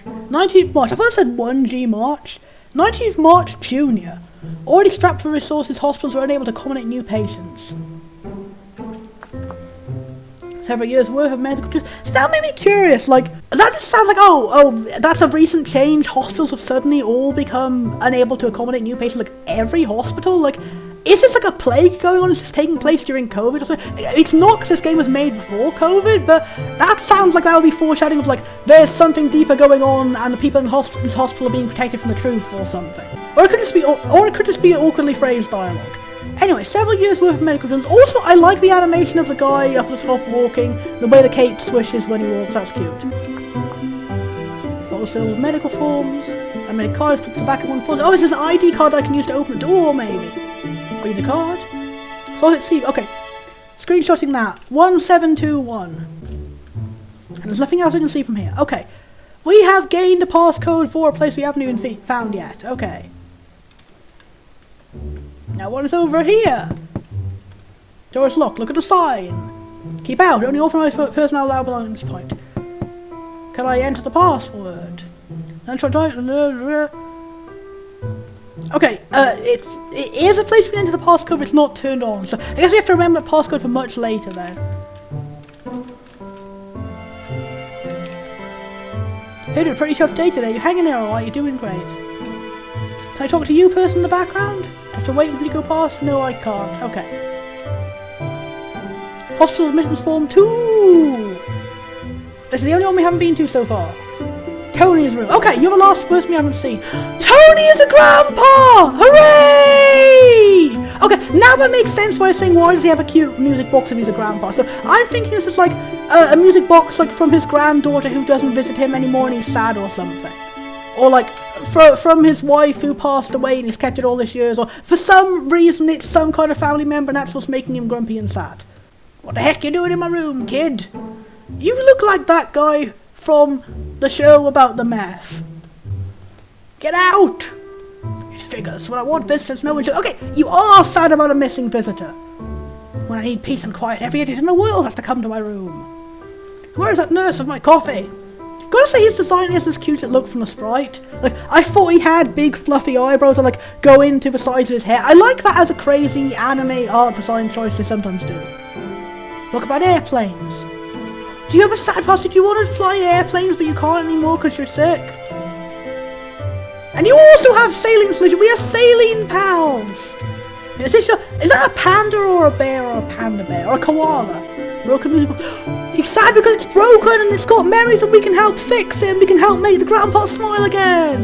19th March. I thought it said 1G March. 19th March Junior. Already strapped for resources, hospitals are unable to accommodate new patients. Several years worth of medical treatment. So that made me curious, like, that just sounds like, oh, that's a recent change. Hospitals have suddenly all become unable to accommodate new patients, like every hospital, like, is this like a plague going on? Is this taking place during COVID or something? It's not, because this game was made before COVID, but that sounds like that would be foreshadowing of like, there's something deeper going on and the people in this hospital are being protected from the truth or something. Or it could just be awkwardly phrased dialogue. Anyway, several years worth of medical guns. Also, I like the animation of the guy up at the top walking, the way the cape swishes when he walks, that's cute. Photo still with medical forms, and many cards to the back of one form. Oh, this is an ID card I can use to open the door, maybe. Read the card. So let's see, okay. Screenshotting that. 1721. And there's nothing else we can see from here. Okay. We have gained a passcode for a place we haven't even found yet. Okay. Now what is over here? Door is locked. Look at the sign. Keep out. Only authorized personnel allowed belonging to this point. Can I enter the password? Okay, it is a place we can enter the passcode, but it's not turned on. So I guess we have to remember the passcode for much later then. Hey, a pretty tough day today. You're hanging there alright, you're doing great. Can I talk to you, person in the background? Have to wait until you go past? No, I can't. Okay. Hospital admittance form 2! This is the only one we haven't been to so far. Tony's room. Okay, you're the last person we haven't seen. Tony is a grandpa! Hooray! Okay, now that makes sense why I'm saying why does he have a cute music box if he's a grandpa. So I'm thinking this is like a music box like from his granddaughter who doesn't visit him anymore and he's sad or something. Or like from his wife who passed away and he's kept it all these years. Or for some reason it's some kind of family member and that's what's making him grumpy and sad. What the heck you doing in my room, kid? You look like that guy from the show about the meth. Get out! It figures. When I want visitors, no one should. Okay, you are sad about a missing visitor. When I need peace and quiet, every idiot in the world has to come to my room. Where's that nurse of my coffee? Gotta say his design is as cute as it looked from the sprite. Like, I thought he had big fluffy eyebrows that like go into the sides of his hair. I like that as a crazy anime art design choice they sometimes do. Look about airplanes. Do you have a sad past that you want to fly airplanes but you can't anymore because you're sick? And you also have sailing solution. We are sailing pals. Is that a panda or a bear or a panda bear or a koala? Broken music. He's sad because it's broken and it's got memories and we can help fix it and we can help make the grandpa smile again.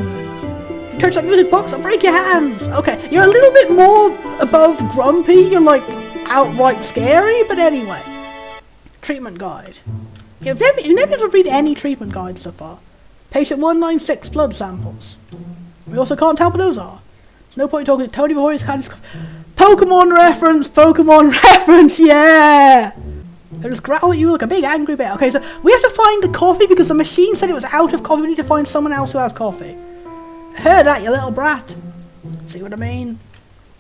You touch that music box, I'll break your hands. Okay, you're a little bit more above grumpy. You're like outright scary, but anyway. Treatment guide. You've never been able to read any treatment guides so far. Patient 196, blood samples. We also can't tell what those are. There's no point talking to Tony before he's had his Pokemon reference, yeah! He'll just growl at you like a big angry bear. Okay, so we have to find the coffee because the machine said it was out of coffee. We need to find someone else who has coffee. Heard that, you little brat. See what I mean?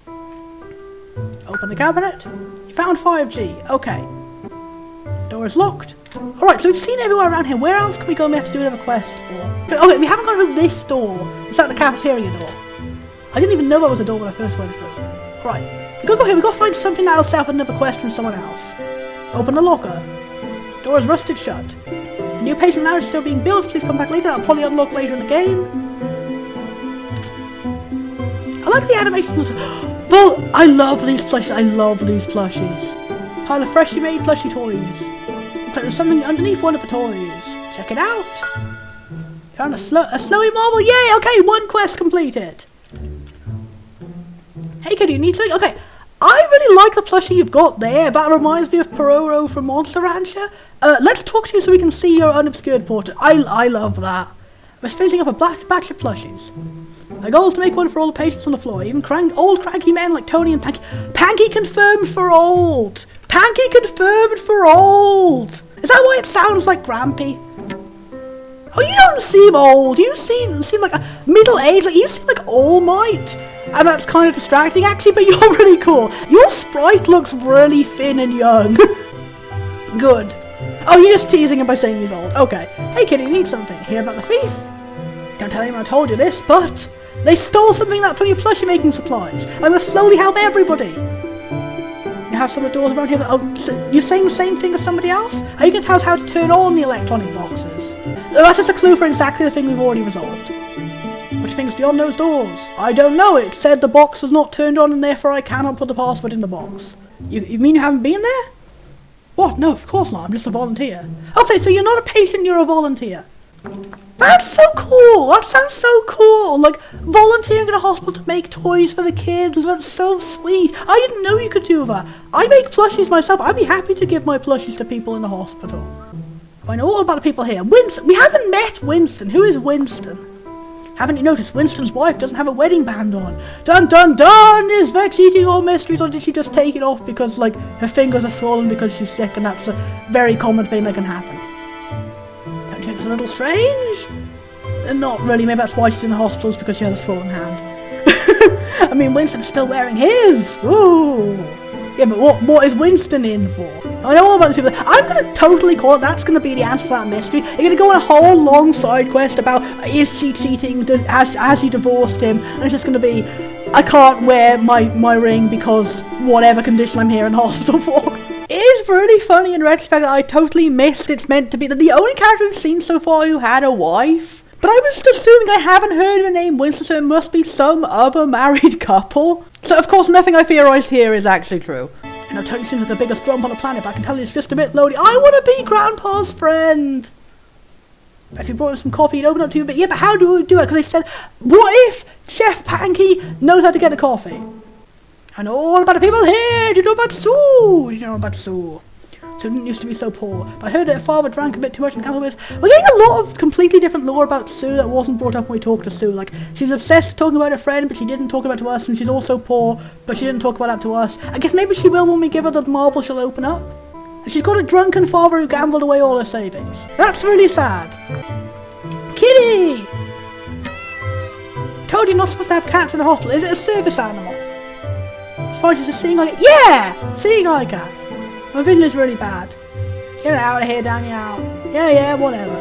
Open the cabinet. You found 5G. Okay. Door is locked. Alright, so we've seen everywhere around here. Where else can we go and we have to do another quest for? Okay, we haven't gone through this door. It's like the cafeteria door. I didn't even know that was a door when I first went through. Right, we gotta go here. We gotta find something that'll set up another quest from someone else. Open the locker. Door is rusted shut. A new patient lounge is still being built. Please come back later. I'll probably unlock later in the game. I like the animation. Well, I love these plushies. Pile of freshly made plushie toys. Looks like there's something underneath one of the toys. Check it out. Found a snowy marble. Yay! Okay, one quest completed. Hey kid, you need something? Okay, I really like the plushie you've got there. That reminds me of Pororo from Monster Rancher. Let's talk to you so we can see your unobscured portrait. I love that. We're finishing up a batch of plushies. My goal is to make one for all the patients on the floor, even old cranky men like Tony and Panky. Panky confirmed for old! Panky confirmed for old! Is that why it sounds like Grampy? Oh, you don't seem old. You seem like a middle-aged. Like, you seem like All Might. And that's kind of distracting, actually, but you're really cool. Your sprite looks really thin and young. Good. Oh, you're just teasing him by saying he's old. Okay. Hey, kid, you need something. Hear about the thief? Don't tell anyone I told you this, but they stole something from your plushie making supplies. I'm going to slowly help everybody. You have some of the doors around here that... Oh, so you're saying the same thing as somebody else? Are you going to tell us how to turn on the electronic boxes? That's just a clue for exactly the thing we've already resolved. Which thing's beyond those doors? I don't know. It said the box was not turned on and therefore I cannot put the password in the box. You mean you haven't been there? What? No, of course not. I'm just a volunteer. Okay, so you're not a patient, you're a volunteer. That's so cool. That sounds so cool. Like, volunteering in a hospital to make toys for the kids. That's so sweet. I didn't know you could do that. I make plushies myself. I'd be happy to give my plushies to people in the hospital. I know all about the people here. Winston. We haven't met Winston. Who is Winston? Haven't you noticed Winston's wife doesn't have a wedding band on? Dun dun dun! Is Vex eating all mysteries, or did she just take it off because, like, her fingers are swollen because she's sick, and that's a very common thing that can happen? Don't you think it's a little strange? Not really. Maybe that's why she's in the hospitals, because she has a swollen hand. I mean, Winston's still wearing his. Ooh. Yeah, but what is Winston in for? I know all about these people. I'm going to totally call it. That's going to be the answer to that mystery. You're going to go on a whole long side quest about, is she cheating? Has she divorced him? And it's just going to be, I can't wear my ring because whatever condition I'm here in hospital for. It is really funny in retrospect that I totally missed it's meant to be the only character we've seen so far who had a wife. But I was just assuming I haven't heard her name Winston, so it must be some other married couple. So of course nothing I theorised here is actually true. I know Tony seems like the biggest grump on the planet, but I can tell you it's just a bit loady. I want to be Grandpa's friend! If you brought him some coffee, he'd open up to you, but yeah, but how do we do it? Because they said, what if Chef Panky knows how to get the coffee? I know all about the people here! Do you know about Sue? Do you know about Sue? Sue didn't used to be so poor, but I heard that her father drank a bit too much and gambled with. We're getting a lot of completely different lore about Sue that wasn't brought up when we talked to Sue. Like, she's obsessed with talking about her friend, but she didn't talk about it to us, and she's also poor, but she didn't talk about that to us. I guess maybe she will when we give her the marble she'll open up. And she's got a drunken father who gambled away all her savings. That's really sad. Kitty! Told you not supposed to have cats in the hospital. Is it a service animal? As far as she's a seeing eye cat. Yeah! Seeing eye cat. My vision is really bad. Get out of here, Danielle. Yeah, whatever.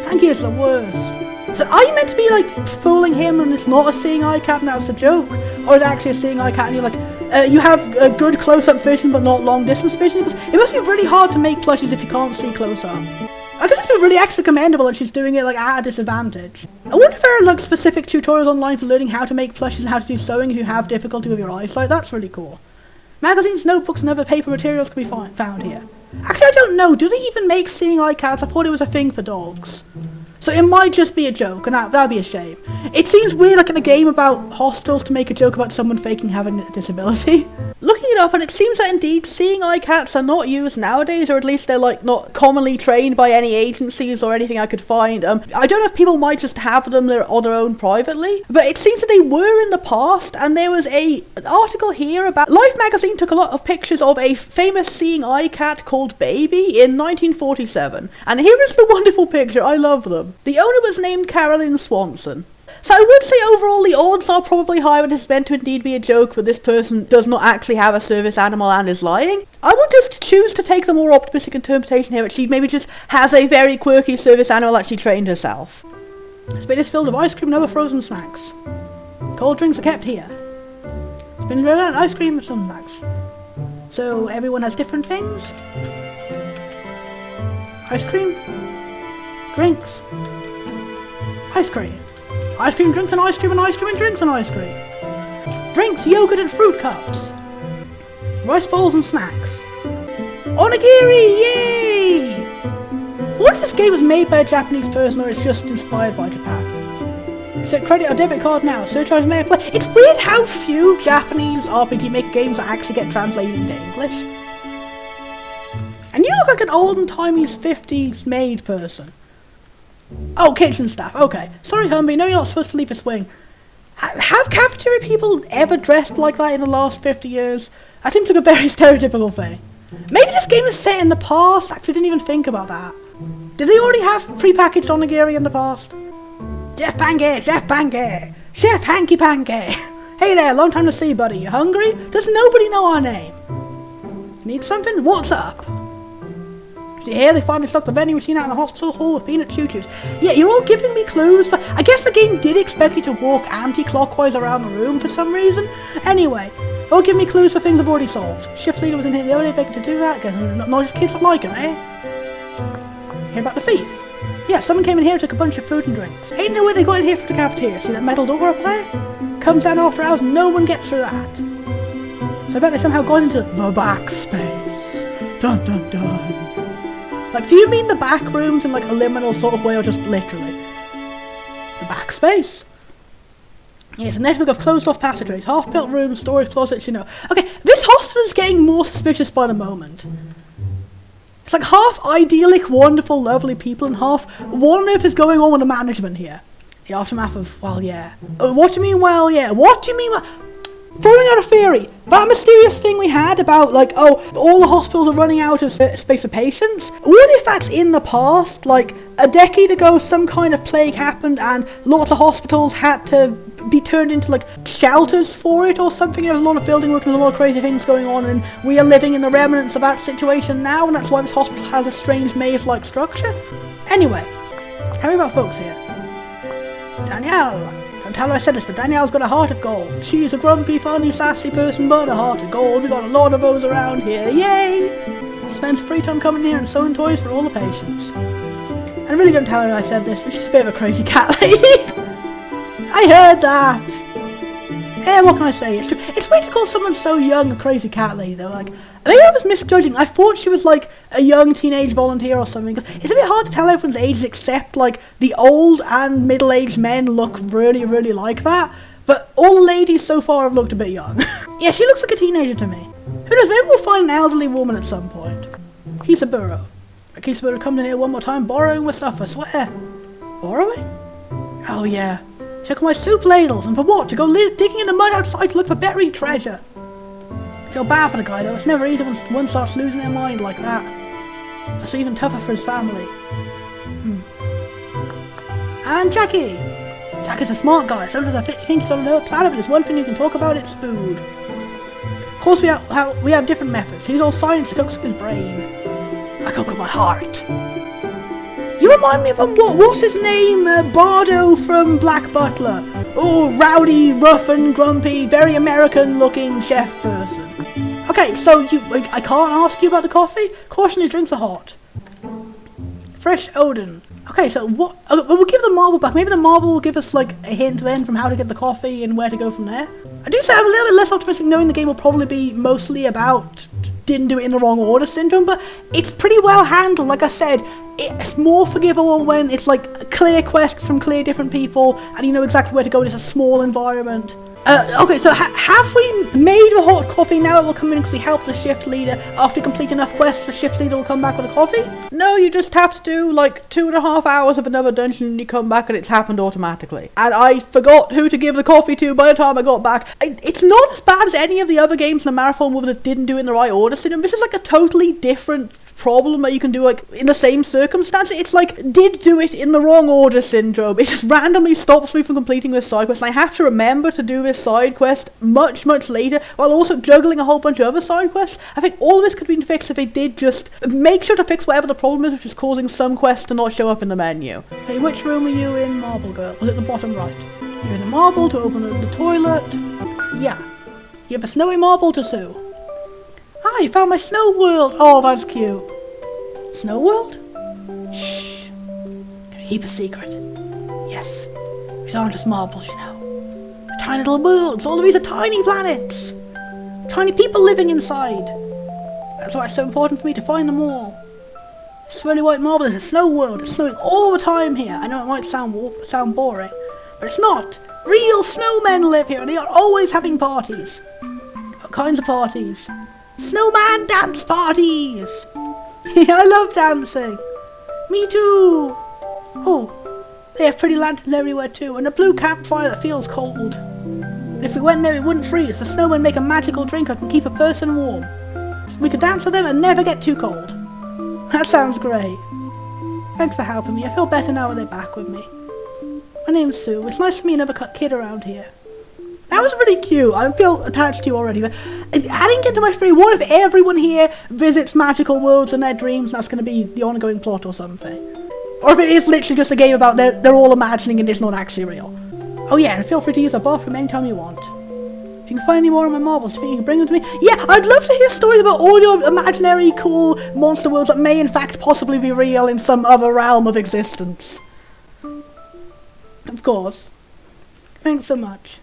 Thank you, it's the worst. So are you meant to be, like, fooling him and it's not a seeing eye cat and that's a joke? Or is it actually a seeing eye cat and you're like, you have a good close-up vision but not long-distance vision? Because it must be really hard to make plushies if you can't see close-up. I think it's really extra commendable that she's doing it, like, at a disadvantage. I wonder if there are, like, specific tutorials online for learning how to make plushies and how to do sewing if you have difficulty with your eyesight. That's really cool. Magazines, notebooks, and other paper materials can be found here. Actually, I don't know. Do they even make seeing eye cats? I thought it was a thing for dogs. So it might just be a joke, and that'd be a shame. It seems weird, like in a game about hospitals, to make a joke about someone faking having a disability. Looking it up, and it seems that indeed seeing eye cats are not used nowadays, or at least they're like not commonly trained by any agencies or anything I could find. I don't know if people might just have them on their own privately, but it seems that they were in the past, and there was an article here about Life magazine took a lot of pictures of a famous seeing eye cat called Baby in 1947, and here is the wonderful picture. I love them. The owner was named Carolyn Swanson. So I would say overall the odds are probably high when it's meant to indeed be a joke, but this person does not actually have a service animal and is lying. I will just choose to take the more optimistic interpretation here, that she maybe just has a very quirky service animal that she trained herself. This bin is filled with ice cream and other frozen snacks. Cold drinks are kept here. It's been around ice cream and some snacks. So everyone has different things? Ice cream? Drinks. Ice cream. Ice cream, drinks and ice cream and ice cream and drinks and ice cream. Drinks, yogurt and fruit cups. Rice bowls and snacks. Onigiri, yay! What if this game was made by a Japanese person or it's just inspired by Japan? Accept credit or debit card now. Surcharge may apply. It's weird how few Japanese RPGmaker games actually get translated into English. And you look like an olden-timey 50s maid person. Oh, kitchen staff. Okay. Sorry, Humby. No, you're not supposed to leave a swing. Have cafeteria people ever dressed like that in the last 50 years? That seems like a very stereotypical thing. Maybe this game is set in the past. Actually, didn't even think about that. Did they already have prepackaged onigiri in the past? Chef Panky, Chef Panky, Chef Hanky Panky. Hey there, long time to see, buddy. You hungry? Does nobody know our name? Need something? What's up? Did you hear they finally stuck the vending machine out in the hospital hall with peanut choo-choos? Yeah, you're all giving me clues. I guess the game did expect you to walk anti-clockwise around the room for some reason. Anyway, all give me clues for things I've already solved. Shift leader was in here the other day begging to do that. Guess not just kids that like him, eh? Hear about the thief? Yeah, someone came in here and took a bunch of food and drinks. Ain't no way they got in here from the cafeteria. See that metal door up there? Comes down after hours, no one gets through that. So I bet they somehow got into the back space. Dun dun dun. Like, do you mean the back rooms in like a liminal sort of way, or just literally? The back space? Yeah, it's a network of closed-off passageways, half-built rooms, storage closets, you know. Okay, this hospital's getting more suspicious by the moment. It's like half idyllic, wonderful, lovely people, and half, what on earth is going on with the management here? The aftermath of, well, yeah. What do you mean, well, yeah? What do you mean, throwing out a theory. That mysterious thing we had about, like, oh, all the hospitals are running out of space for patients. What if that's in the past? Like, a decade ago, some kind of plague happened and lots of hospitals had to be turned into, like, shelters for it or something. There's a lot of building work and a lot of crazy things going on, and we are living in the remnants of that situation now, and that's why this hospital has a strange maze-like structure. Anyway, tell me about folks here. Danielle. Don't tell her I said this, but Danielle's got a heart of gold. She's a grumpy, funny, sassy person, but a heart of gold. We got a lot of those around here. Yay! She spends free time coming here and sewing toys for all the patients. I really don't tell her I said this, but she's a bit of a crazy cat lady. I heard that! Yeah, what can I say? It's true. It's weird to call someone so young a crazy cat lady, though. Like, I think I was misjudging. I thought she was, like, a young teenage volunteer or something. It's a bit hard to tell everyone's ages, except, like, the old and middle-aged men look really, really like that. But all the ladies so far have looked a bit young. Yeah, she looks like a teenager to me. Who knows, maybe we'll find an elderly woman at some point. Kisaburo. Kisaburo comes in here one more time, borrowing my stuff, I swear. Borrowing? Oh, yeah. Check my soup ladles, and for what? To go digging in the mud outside to look for buried treasure. I feel bad for the guy though, it's never easy when one starts losing their mind like that. That's even tougher for his family. And Jackie! Jackie's a smart guy, sometimes I think he's on another planet, but there's one thing you can talk about, it's food. Of course we have different methods. He's all science, he cooks with his brain. I cook with my heart. You remind me of what's his name? Bardo from Black Butler. Oh, rowdy, rough and grumpy, very American-looking chef person. Okay, so I can't ask you about the coffee? Caution, his drinks are hot. Fresh Odin. Okay, so what? We'll give the marble back. Maybe the marble will give us like a hint then from how to get the coffee and where to go from there. I do say I'm a little bit less optimistic, knowing the game will probably be mostly about didn't do it in the wrong order syndrome, but it's pretty well handled. Like I said, it's more forgivable when it's like a clear quest from clear different people and you know exactly where to go and it's a small environment. Okay, so have we made a hot coffee? Now it will come in because we help the shift leader. After complete enough quests, the shift leader will come back with a coffee? No, you just have to do like 2.5 hours of another dungeon and you come back and it's happened automatically. And I forgot who to give the coffee to by the time I got back. It's not as bad as any of the other games in the marathon where that didn't do it in the right order syndrome. This is like a totally different problem that you can do like in the same circumstance. It's like did do it in the wrong order syndrome. It just randomly stops me from completing this side quest and I have to remember to do this side quest much later while also juggling a whole bunch of other side quests. I think all of this could have been fixed if they did just make sure to fix whatever the problem is, which is causing some quests to not show up in the menu. Hey, which room are you in, Marble Girl? Was it the bottom right? You're in the marble to open the toilet. Yeah. You have a snowy marble to sew. Ah, you found my snow world. Oh, that's cute. Snow world? Shh. Keep a secret. Yes. These aren't just marbles, you know. They're tiny little worlds. All of these are tiny planets. Tiny people living inside. That's why it's so important for me to find them all. Swirly white marble is a snow world. It's snowing all the time here. I know it might sound boring, but it's not. Real snowmen live here and they are always having parties. What kinds of parties? Snowman dance parties! Yeah, I love dancing. Me too. Oh, they have pretty lanterns everywhere too, and a blue campfire that feels cold. And if we went there, it wouldn't freeze. The snowmen make a magical drink that can keep a person warm. So we could dance with them and never get too cold. That sounds great. Thanks for helping me. I feel better now that they're back with me. My name's Sue. It's nice to meet another kid around here. That was really cute. I feel attached to you already. But adding into my story, what if everyone here visits magical worlds in their dreams and that's going to be the ongoing plot or something? Or if it is literally just a game about they're all imagining and it's not actually real. Oh yeah, and feel free to use a bathroom anytime you want. If you can find any more of my marbles, do you think you can bring them to me? Yeah, I'd love to hear stories about all your imaginary cool monster worlds that may in fact possibly be real in some other realm of existence. Of course. Thanks so much.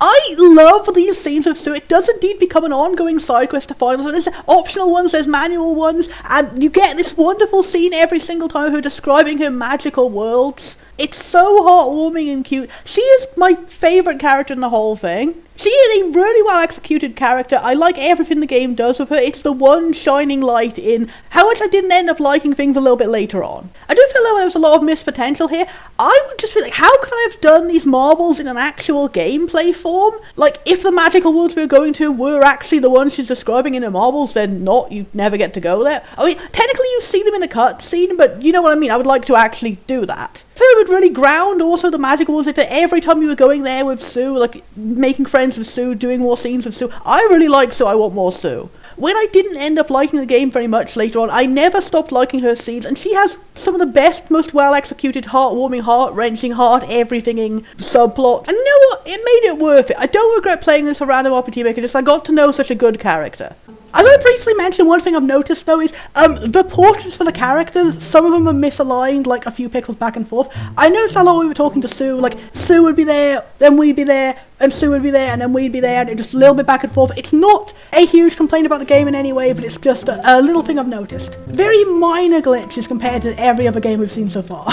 I love these scenes of Sue. It does indeed become an ongoing side quest to find. So there's optional ones, there's manual ones, and you get this wonderful scene every single time of her describing her magical worlds. It's so heartwarming and cute. She is my favourite character in the whole thing. She is a really well executed character. I like everything the game does with her. It's the one shining light in how much I didn't end up liking things a little bit later on. I do feel like there was a lot of missed potential here. I would just feel like, how could I have done these marbles in an actual gameplay form? Like, if the magical worlds we were going to were actually the ones she's describing in the marbles, then you never get to go there. I mean, technically you see them in the cutscene, but you know what I mean. I would like to actually do that. I feel it would really ground also the magical worlds if every time you were going there with Sue, like making friends with Sue, doing more scenes with Sue. I really like Sue, I want more Sue. When I didn't end up liking the game very much later on, I never stopped liking her scenes, and she has some of the best, most well-executed, heartwarming, heart-wrenching, heart-everythinging subplots. And you know what? It made it worth it. I don't regret playing this for Random RPGmaker, just I got to know such a good character. I'm going to briefly mention one thing I've noticed though is the portraits for the characters, some of them are misaligned like a few pixels back and forth. I noticed a lot when we were talking to Sue, like Sue would be there, then we'd be there, and Sue would be there, and then we'd be there, and it just a little bit back and forth. It's not a huge complaint about the game in any way, but it's just a little thing I've noticed. Very minor glitches compared to every other game we've seen so far.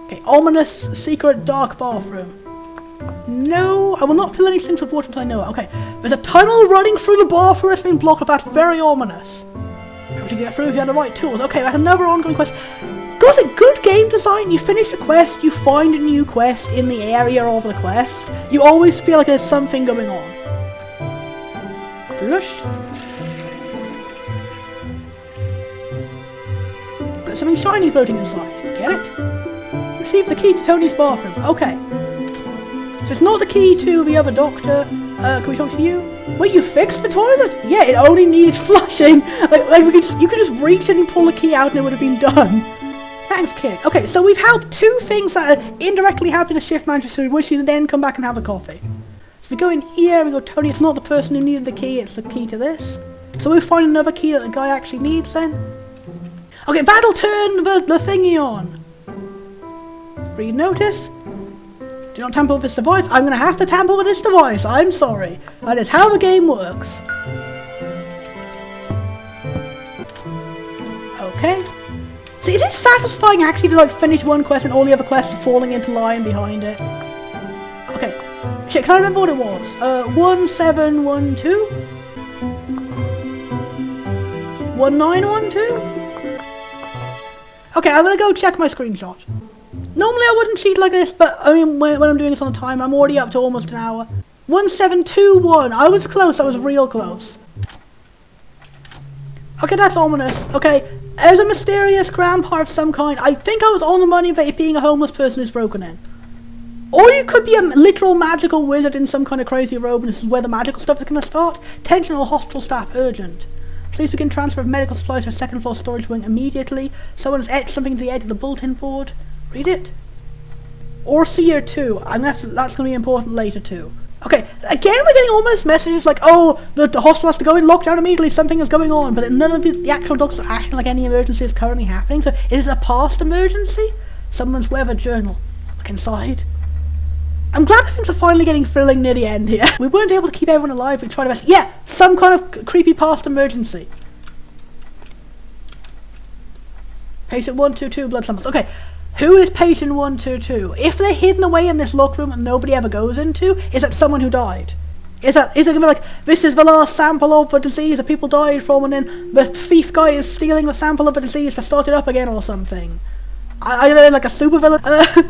Okay, ominous, secret, dark bathroom. No, I will not fill any sinks with water until I know it. Okay, there's a tunnel running through the bathroom that's been blocked up. That's very ominous. How would you get through if you had the right tools? Okay, that's another ongoing quest. Got a good game design. You finish a quest, you find a new quest in the area of the quest. You always feel like there's something going on. Flush. Got something shiny floating inside. Get it? Receive the key to Tony's bathroom. Okay. So it's not the key to the other doctor. Can we talk to you? Wait, you fixed the toilet? Yeah, it only needs flushing. Like you could just reach in and pull the key out and it would have been done. Thanks, kid. Okay, so we've helped two things that are indirectly helping the shift manager, so we should then come back and have a coffee. So we go in here, we go, Tony, it's not the person who needed the key, it's the key to this. So we'll find another key that the guy actually needs then. Okay, that'll turn the thingy on. Read notice. Do not tamper with this device. I'm going to have to tamper with this device. I'm sorry. That is how the game works. Okay. So is it satisfying actually to like finish one quest and all the other quests are falling into line behind it? Okay. Shit, can I remember what it was? 1712? 1912? Okay, I'm going to go check my screenshot. Normally I wouldn't cheat like this, but I mean, when I'm doing this on the time, I'm already up to almost an hour. 1721. I was close. I was real close. Okay, that's ominous. Okay, there's a mysterious grandpa of some kind. I think I was on the money about it being a homeless person who's broken in. Or you could be a literal magical wizard in some kind of crazy robe, and this is where the magical stuff is going to start. Attention all hospital staff, urgent. Please begin transfer of medical supplies to a second floor storage wing immediately. Someone has etched something to the edge of the bulletin board. Read it. Or see 2. That's going to be important later too. Okay, again we're getting almost messages like, oh, the hospital has to go in lockdown immediately, something is going on, but none of the actual doctors are acting like any emergency is currently happening. So is it a past emergency? Someone's weather journal. Look inside. I'm glad that things are finally getting thrilling near the end here. We weren't able to keep everyone alive, we tried our best. Yeah, some kind of creepy past emergency. Patient 122, blood samples. Okay. Who is patient 122? If they're hidden away in this locked room that nobody ever goes into, is it someone who died? Is it going to be like, this is the last sample of the disease that people died from, and then the thief guy is stealing the sample of the disease to start it up again or something? I don't know, like a supervillain?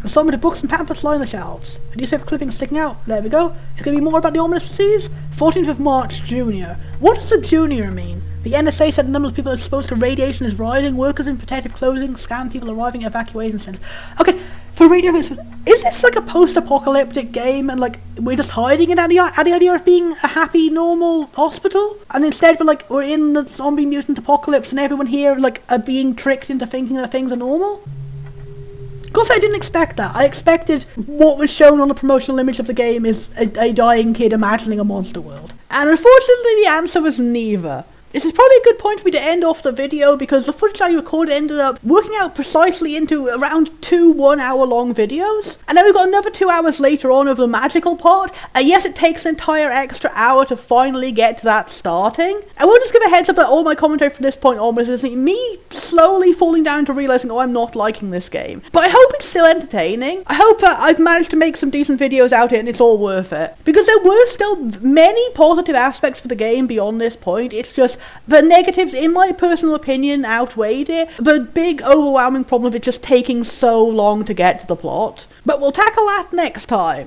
Some of the books and pamphlets line the shelves. A newspaper clipping sticking out. There we go. It's going to be more about the ominous disease. 14th of March, Junior. What does the Junior mean? The NSA said the number of people exposed to radiation is rising. Workers in protective clothing scan people arriving at evacuation centers. Okay, for radio, is this like a post-apocalyptic game and like we're just hiding it at the idea of being a happy, normal hospital? And instead we're in the zombie mutant apocalypse and everyone here like are being tricked into thinking that things are normal? Of course, I didn't expect that. I expected what was shown on the promotional image of the game is a dying kid imagining a monster world. And unfortunately, the answer was neither. This is probably a good point for me to end off the video because the footage I recorded ended up working out precisely into around 2 1-hour-long videos. And then we've got another 2 hours later on of the magical part. And yes, it takes an entire extra hour to finally get to that starting. I will just give a heads up that all my commentary from this point onwards is me slowly falling down to realizing, oh, I'm not liking this game. But I hope it's still entertaining. I hope I've managed to make some decent videos out of it and it's all worth it. Because there were still many positive aspects for the game beyond this point. It's just the negatives, in my personal opinion, outweighed it. The big overwhelming problem of it just taking so long to get to the plot. But we'll tackle that next time.